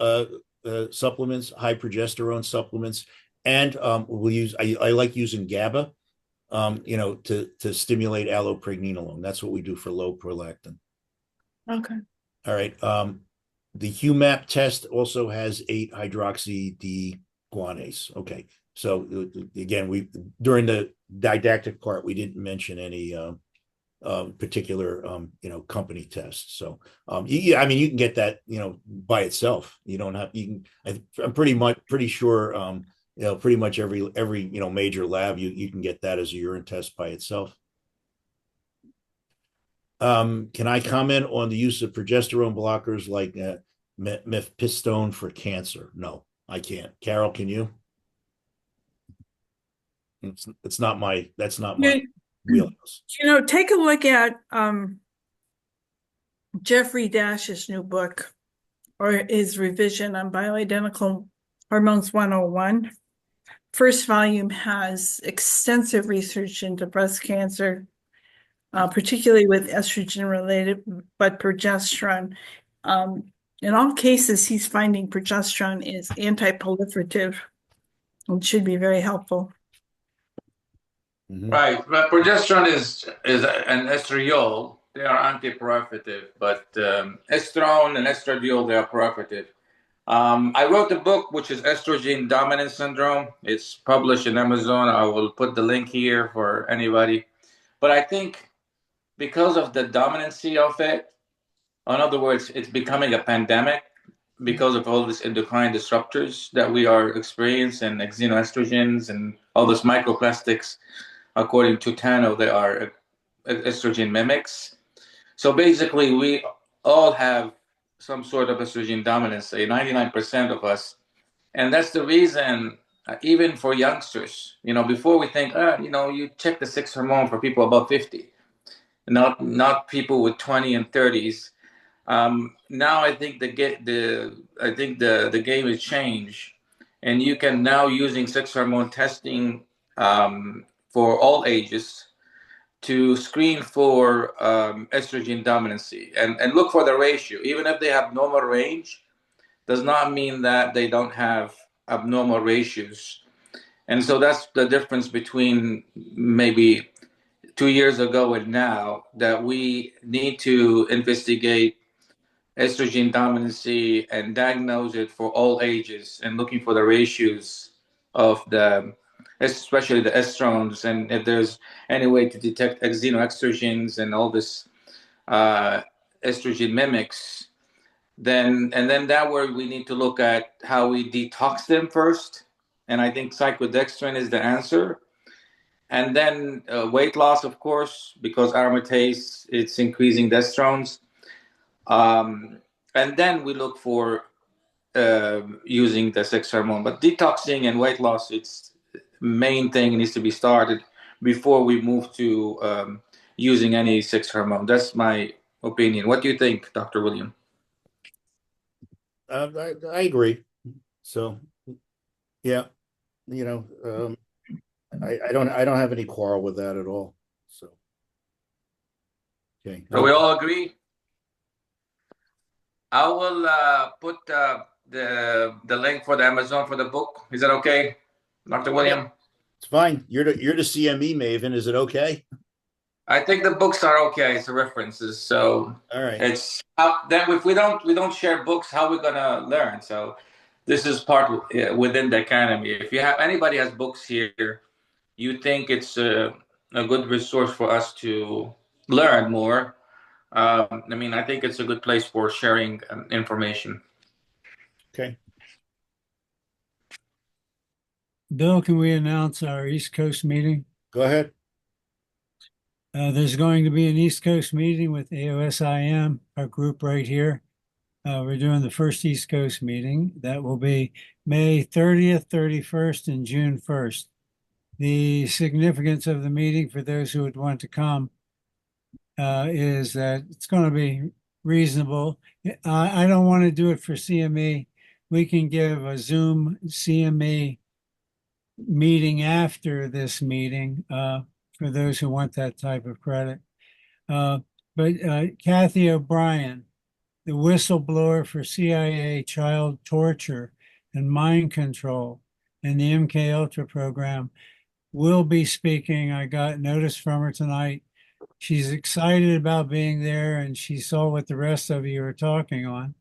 supplements, high progesterone supplements, and we'll use. I like using GABA, to stimulate allopregnenolone. That's what we do for low prolactin. Okay. All right. The HUMAP test also has 8-hydroxy D guanase. Okay. So again, during the didactic part, we didn't mention any particular company tests. So yeah, I mean, you can get that by itself. You don't have I'm pretty sure pretty much every major lab you can get that as a urine test by itself. Can I comment on the use of progesterone blockers like mifepristone for cancer? No, I can't. Carol, can you? That's not my wheelhouse. Take a look at Jeffrey Dash's new book or his revision on bioidentical hormones 101. First volume has extensive research into breast cancer, particularly with estrogen related, but progesterone. In all cases, he's finding progesterone is anti-proliferative and should be very helpful. Right, but progesterone is an estriol. They are anti-proliferative, but estrone and estradiol, they are proliferative. I wrote a book which is Estrogen Dominance Syndrome. It's published in Amazon. I will put the link here for anybody. But I think because of the dominancy of it, in other words, it's becoming a pandemic because of all these endocrine disruptors that we are experiencing, like xenoestrogens and all those microplastics. According to Tano, they are estrogen mimics. So basically, we all have some sort of estrogen dominance, say 99% of us. And that's the reason, even for youngsters, before we think, you check the sex hormone for people above 50, not people with 20 and 30s. Now I think the game has changed, and you can now using sex hormone testing for all ages to screen for estrogen dominancy and look for the ratio. Even if they have normal range, does not mean that they don't have abnormal ratios. And so that's the difference between maybe 2 years ago and now, that we need to investigate estrogen dominancy and diagnose it for all ages and looking for the ratios of especially the estrogens, and if there's any way to detect xenoestrogens and all this estrogen mimics, then that way we need to look at how we detox them first. And I think cyclodextrin is the answer. And then weight loss, of course, because aromatase, it's increasing the estrogens. And then we look for using the sex hormone. But detoxing and weight loss, it's main thing needs to be started before we move to using any sex hormone. That's my opinion. What do you think, Dr. William? I agree. So, yeah, I don't have any quarrel with that at all. So, okay. So we all agree. I will put the link for the Amazon for the book. Is that okay, Dr. William? It's fine. You're the CME maven. Is it okay? I think the books are okay. It's the references. So all right. It's then if we don't share books, how are we gonna learn? So this is part within the academy. If anybody has books here, you think it's a good resource for us to learn more. I think it's a good place for sharing information. Okay. Bill, can we announce our East Coast meeting? Go ahead. There's going to be an East Coast meeting with AOSIM, our group right here, We're doing the first East Coast meeting. That will be May 30th, 31st, and June 1st. The significance of the meeting for those who would want to come is that it's going to be reasonable. I don't want to do it for CME. We can give a Zoom CME meeting after this meeting for those who want that type of credit. But Kathy O'Brien, the whistleblower for CIA child torture and mind control in the MK Ultra program, will be speaking. I got notice from her tonight. She's excited about being there, and she saw what the rest of you are talking on,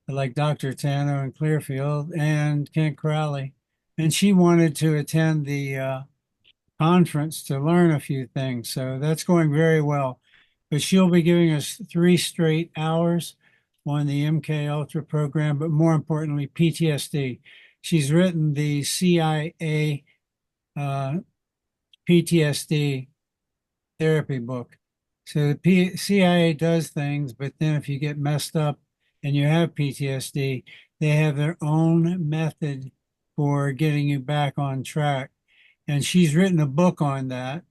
like Dr. Tano and Clearfield and Kent Crowley. And she wanted to attend the conference to learn a few things. So that's going very well. But she'll be giving us 3 straight hours on the MK Ultra program, but more importantly, PTSD. She's written the CIA PTSD therapy book. So the CIA does things, but then if you get messed up and you have PTSD, they have their own method for getting you back on track. And she's written a book on that,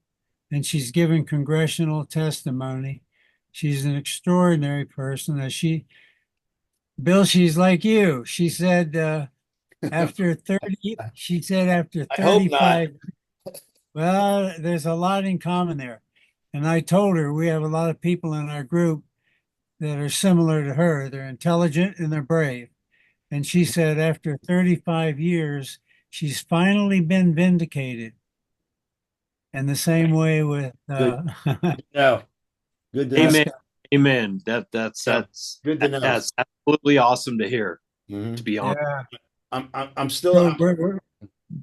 and she's given congressional testimony. She's an extraordinary person. Bill, she's like you. She said after 30, she said after I hope not. 35, well, there's a lot in common there. And I told her we have a lot of people in our group that are similar to her. They're intelligent and they're brave. And she said after 35 years, she's finally been vindicated. And the same way with No, good to know. Amen. Amen. That's Good to know. that's absolutely awesome to hear. Mhm. To be honest, yeah. I'm still. So I'm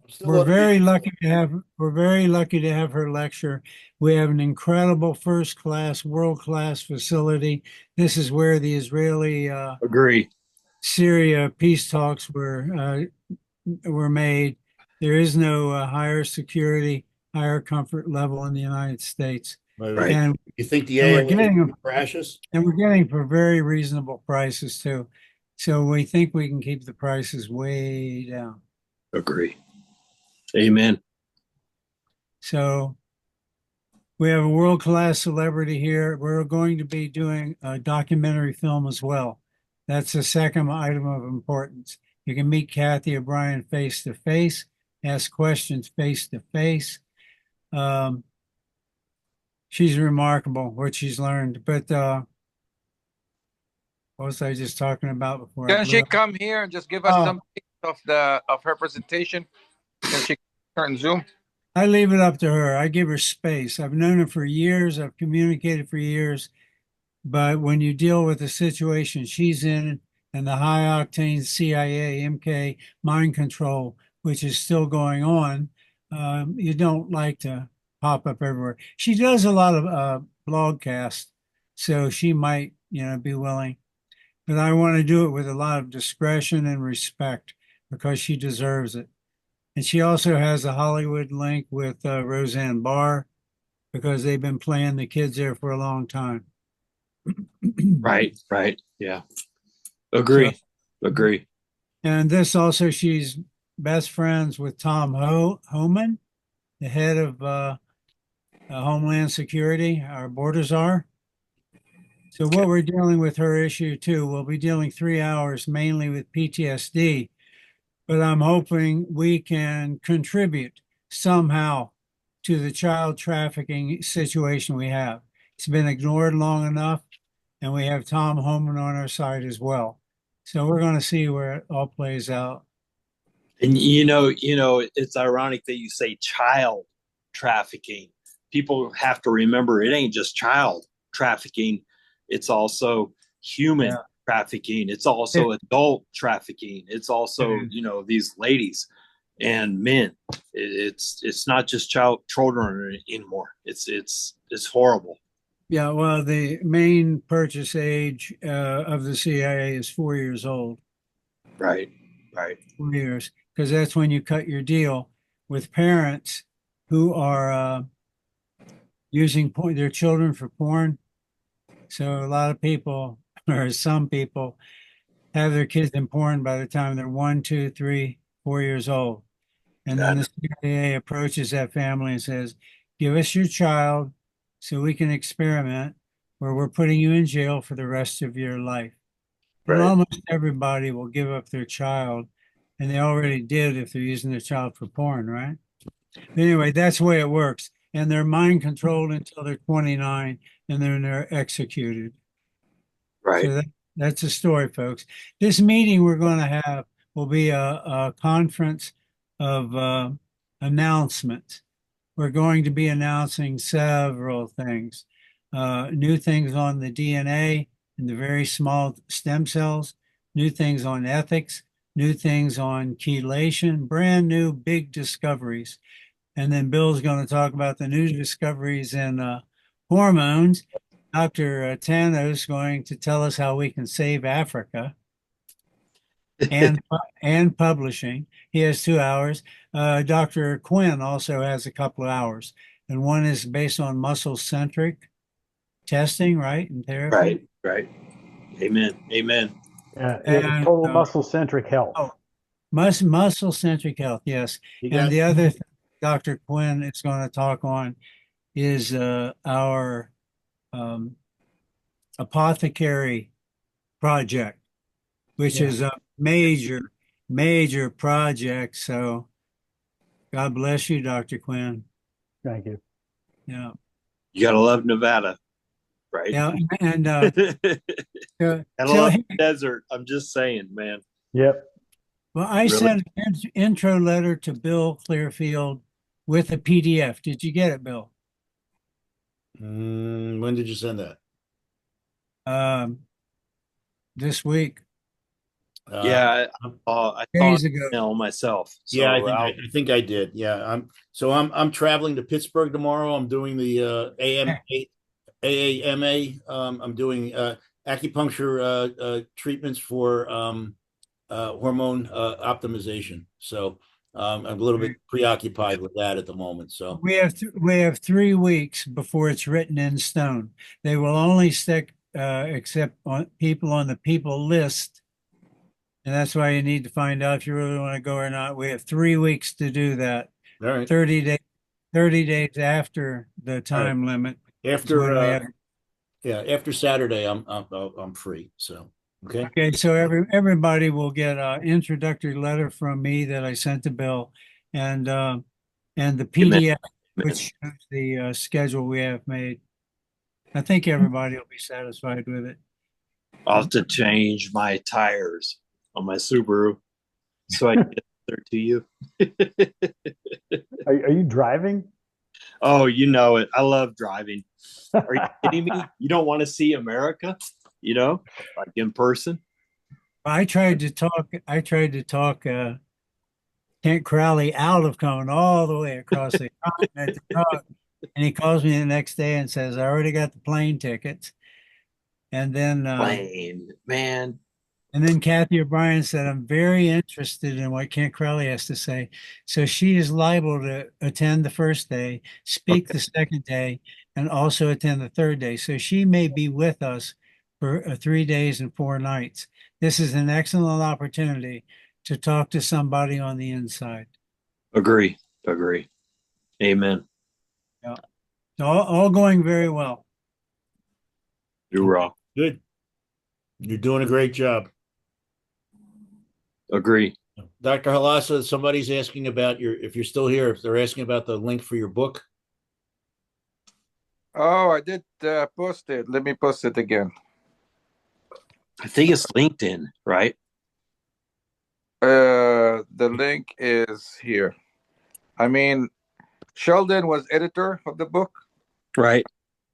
still we're on the- very lucky to have her lecture. We have an incredible first-class, world-class facility. This is where the Israeli agree. Syria peace talks were made. There is no higher security, higher comfort level in the United States. Right. And, You think the and we're ALA getting them, crashes? and we're getting for very reasonable prices too. So we think we can keep the prices way down. Agree. Amen. So we have a world-class celebrity here. We're going to be doing a documentary film as well. That's the second item of importance. You can meet Kathy O'Brien face to face, ask questions face to face. She's remarkable what she's learned. But what was I just talking about before? Can she come here and just give us Oh. some of her presentation? Can she turn Zoom? I leave it up to her. I give her space. I've known her for years. I've communicated for years. But when you deal with the situation she's in and the high octane CIA, MK mind control, which is still going on, you don't like to pop up everywhere. She does a lot of blogcasts, so she might, be willing. But I want to do it with a lot of discretion and respect because she deserves it. And she also has a Hollywood link with Roseanne Barr because they've been playing the kids there for a long time. Right. Yeah. Agree. Agree. And this also, she's best friends with Tom Homan, the head of Homeland Security, our border czar. So what we're dealing with her issue too, we'll be dealing 3 hours mainly with PTSD, but I'm hoping we can contribute somehow to the child trafficking situation we have. It's been ignored long enough, and we have Tom Homan on our side as well. So we're going to see where it all plays out. And it's ironic that you say child trafficking. People have to remember it ain't just child trafficking. It's also human trafficking. It's also adult trafficking. It's also, these ladies and men. It's not just children anymore. It's horrible. Yeah, well, the main purchase age of the CIA is 4 years old. Right. 4 years, because that's when you cut your deal with parents who are using their children for porn. So a lot of people, or some people, have their kids in porn by the time they're 1, 2, 3, 4 years old. And then the CIA approaches that family and says, give us your child so we can experiment, or we're putting you in jail for the rest of your life. And Right. almost everybody will give up their child, and they already did if they're using their child for porn, right? But anyway, that's the way it works. And they're mind controlled until they're 29, and then they're executed. Right. So that's the story, folks. This meeting we're going to have will be a conference of announcements. We're going to be announcing several things, new things on the DNA and the very small stem cells, new things on ethics, new things on chelation, brand new big discoveries. And then Bill's going to talk about the new discoveries in hormones. Dr. Tano's going to tell us how we can save Africa and publishing. He has 2 hours. Dr. Quinn also has a couple of hours, and one is based on muscle-centric testing, right, and therapy. Right. Right. Amen. Amen. Yeah, total muscle-centric health. Oh, muscle-centric health, yes. And the other thing Dr. Quinn is going to talk on is our apothecary project, which is a major project. So God bless you, Dr. Quinn. Thank you. Yeah. You gotta love Nevada, right? Yeah. And gotta love the desert. I'm just saying, man. Yep. Well, I sent an intro letter to Bill Clearfield with a PDF. Did you get it, Bill? When did you send that? This week. Yeah, I days thought ago. myself. So yeah, I think I did. Yeah, I'm traveling to Pittsburgh tomorrow. I'm doing the AAMA. I'm doing acupuncture treatments for hormone optimization. So I'm a little bit preoccupied with that at the moment. So we have 3 weeks before it's written in stone. They will only accept people on the people list. And that's why you need to find out if you really want to go or not. We have 3 weeks to do that. all right. 30 days after the time limit. After after Saturday, I'm free. So okay. So everybody will get an introductory letter from me that I sent to Bill, and the PDF, which shows the schedule we have made. I think everybody will be satisfied with it. I'll have to change my tires on my Subaru so I can get there to you. Are you driving? Oh, you know it. I love driving. Are you kidding me? You don't want to see America, like in person? I tried to talk Kent Crowley out of coming all the way across the continent to talk. And he calls me the next day and says, I already got the plane tickets. And then plane, man. And then Kathy O'Brien said, I'm very interested in what Kent Crowley has to say. So she is liable to attend the first day, speak the second day, and also attend the third day. So she may be with us for 3 days and 4 nights. This is an excellent opportunity to talk to somebody on the inside. Agree. Amen. Yeah. So all going very well. You're wrong. Good. You're doing a great job. Agree. Dr. Halasa, somebody's asking about if you're still here, if they're asking about the link for your book. Oh, I did post it. Let me post it again. I think it's LinkedIn, right? The link is here. I mean, Sheldon was editor of the book. Right.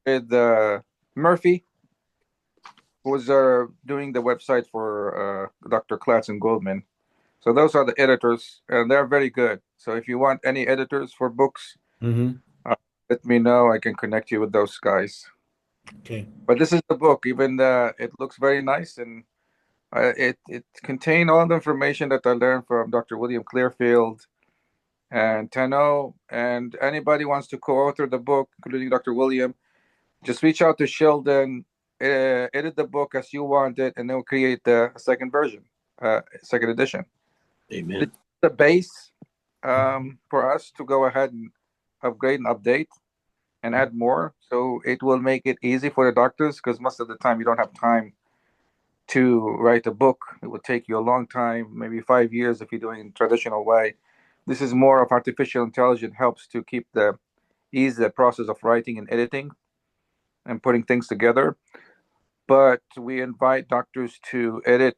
With Murphy, who was doing the website for Dr. Klatz and Goldman. So those are the editors, and they're very good. So if you want any editors for books, let me know. I can connect you with those guys. Okay. But this is the book. Even it looks very nice, and it contains all the information that I learned from Dr. William Clearfield and Tano. And anybody wants to co-author the book, including Dr. William, just reach out to Sheldon edit the book as you want it, and then we'll create the second version, second edition. Amen. The base for us to go ahead and upgrade and update and add more. So it will make it easy for the doctors, because most of the time you don't have time to write a book. It will take you a long time, maybe 5 years if you're doing it traditional way. This is more of artificial intelligence, helps to keep ease the process of writing and editing and putting things together. But we invite doctors to edit,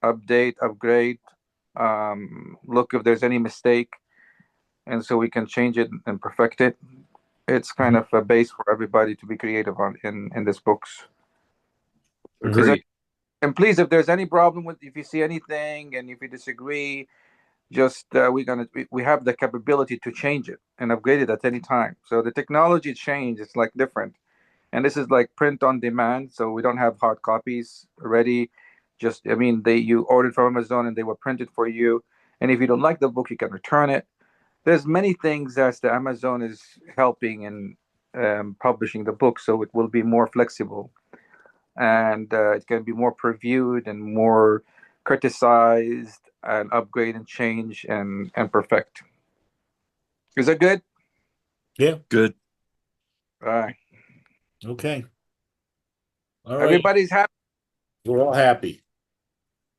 update, upgrade, look if there's any mistake, and so we can change it and perfect it. It's kind of a base for everybody to be creative on in this books. Agreed. And please, if there's any problem if you see anything and if you disagree, just we have the capability to change it and upgrade it at any time. So the technology change is like different, and this is like print on demand. So we don't have hard copies ready. You ordered from Amazon and they were printed for you. And if you don't like the book, you can return it. There's many things that the Amazon is helping in publishing the book, so it will be more flexible, and it can be more previewed and more criticized and upgrade and change and perfect. Is that good? Yeah. Good. All right. Okay. All right. Everybody's happy. We're all happy.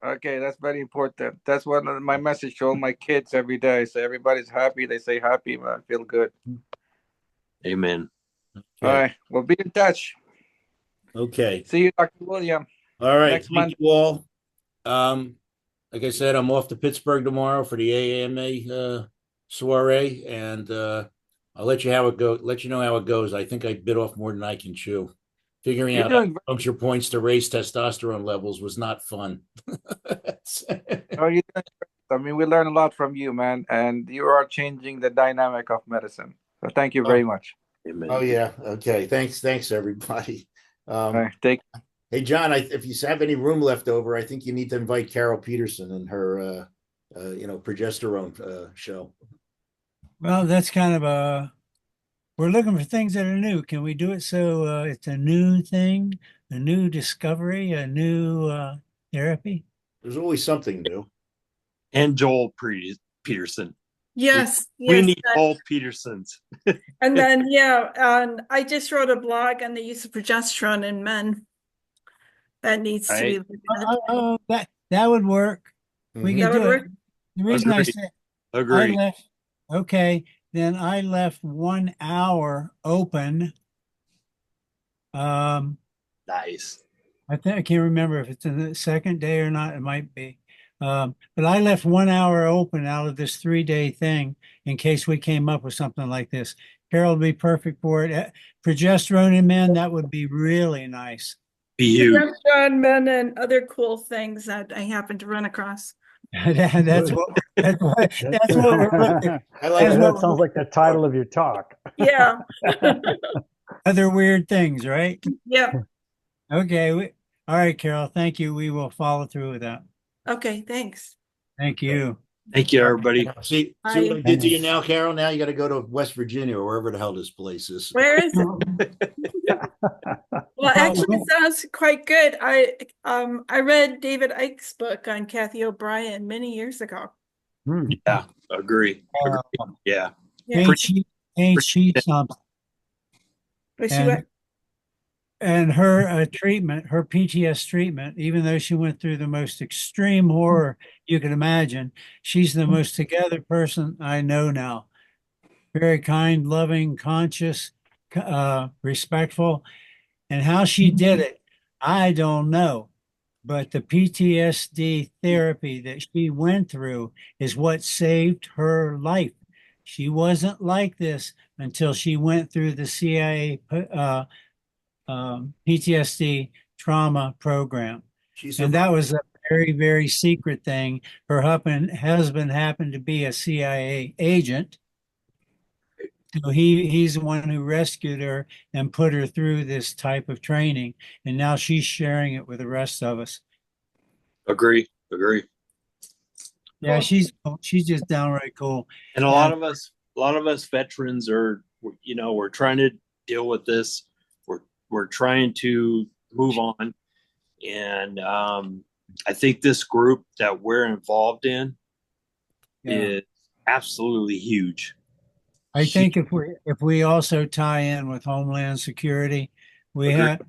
Okay, that's very important. That's one of my message to all my kids every day. So everybody's happy. They say happy, man. Feel good. Amen. Okay. All right. We'll be in touch. Okay. See you, Dr. William. All right. Next Thank Monday. you all. Like I said, I'm off to Pittsburgh tomorrow for the AAMA soiree, and I'll let you know how it goes. I think I bit off more than I can chew. Figuring You're out doing puncture points to raise testosterone levels was not fun. Oh, you're doing great. I mean, we learn a lot from you, man, and you are changing the dynamic of medicine. So thank you very much. Amen. Oh yeah. Okay. Thanks, everybody. All right, Hey John, if you have any room left over, I think you need to invite Carol Peterson and her progesterone show. Well, that's kind of we're looking for things that are new. Can we do it so it's a new thing, a new discovery, a new therapy? There's always something new. And Joel Peterson. Yes, We yes. need both Petersons. And then, yeah, and I just wrote a blog on the use of progesterone in men. That needs to be looked at. That would work. We Mhm. could That would do it. work? The reason I Agreed. said Agree. then I left 1 hour open. Nice. I can't remember if it's in the second day or not. It might be. But I left 1 hour open out of this 3-day thing in case we came up with something like this. Carol would be perfect for it. Progesterone in men, that would be really nice. Be huge. Progesterone, men, and other cool things that I happen to run across. That's what we're looking. I like That sounds like the title of your talk. Yeah. Other weird things, right? Yeah. Okay. All right, Carol. Thank you. We will follow through with that. Okay, thanks. Thank you. Thank you, everybody. See what I did to you now, Carol? Now you got to go to West Virginia or wherever the hell this place is. Where is it? Well, actually, it sounds quite good. I read David Icke's book on Kathy O'Brien many years ago. Yeah, agree. Yeah. Yeah. Ain't she something? Was she what? And her treatment, her PTS treatment, even though she went through the most extreme horror you can imagine, she's the most together person I know now. Very kind, loving, conscious, respectful. And how she did it, I don't know. But the PTSD therapy that she went through is what saved her life. She wasn't like this until she went through the CIA PTSD trauma program. And that was a very, very secret thing. Her husband happened to be a CIA agent. So he's the one who rescued her and put her through this type of training. And now she's sharing it with the rest of us. Agree. Yeah, she's just downright cool. And a lot of us veterans are, we're trying to deal with this. We're trying to move on. And I think this group that we're involved in is absolutely huge. I think if we also tie in with Homeland Security, we have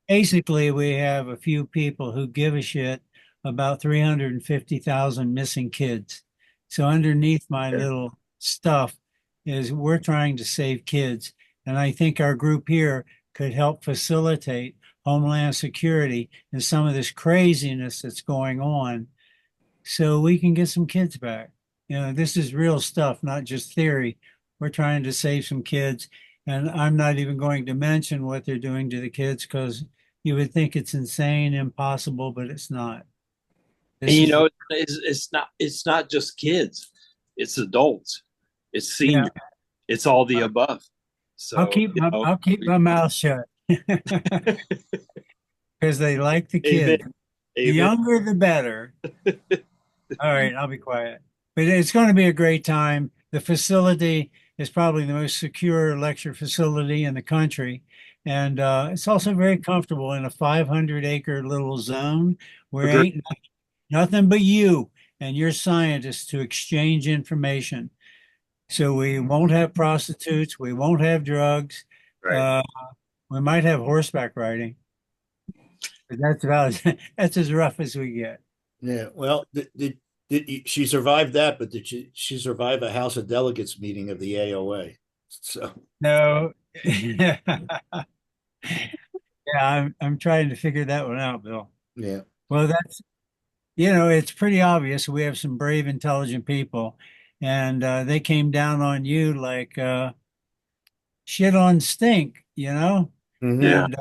a few people who give a shit about 350,000 missing kids. So underneath my little stuff is we're trying to save kids. And I think our group here could help facilitate Homeland Security and some of this craziness that's going on so we can get some kids back. You know, this is real stuff, not just theory. We're trying to save some kids. And I'm not even going to mention what they're doing to the kids because you would think it's insane, impossible, but it's not. And you know, it's not just kids, it's adults, it's seniors, it's all the above. So I'll keep my mouth shut because they like the kids. Amen. The younger, the better. All right, I'll be quiet. But it's going to be a great time. The facility is probably the most secure lecture facility in the country. And it's also very comfortable in a 500-acre little zone where ain't nothing but you and your scientists to exchange information. So we won't have prostitutes. We won't have drugs. Right. We might have horseback riding. But that's as rough as we get. Yeah. Well, she survived that, but did she survive a House of Delegates meeting of the AOA? So no. Yeah, I'm trying to figure that one out, Bill. Yeah. Well, it's pretty obvious we have some brave, intelligent people, and they came down on you like shit on stink, you know? Mhm.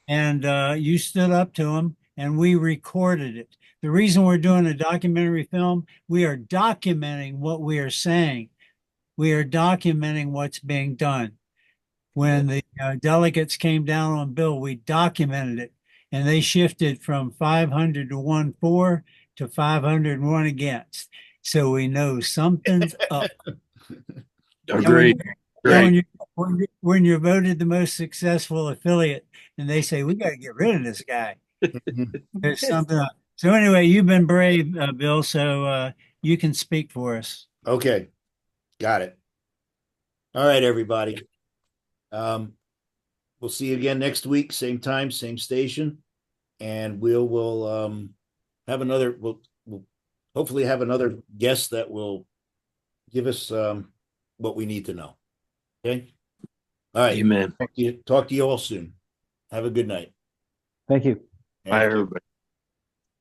And you stood up to them, and we recorded it. The reason we're doing a documentary film, we are documenting what we are saying. We are documenting what's being done. When the delegates came down on Bill, we documented it, and they shifted from 500 to 1-4 to 501 against. So we know something's up. Agreed. When you're voted the most successful affiliate, and they say we got to get rid of this guy, there's something up. So anyway, you've been brave, Bill. So you can speak for us. Okay, got it. All right, everybody. We'll see you again next week, same time, same station, and we'll have another. We'll hopefully have another guest that will give us what we need to know. Okay. All right. Amen. Talk to you all soon. Have a good night. Thank you. Bye, everybody.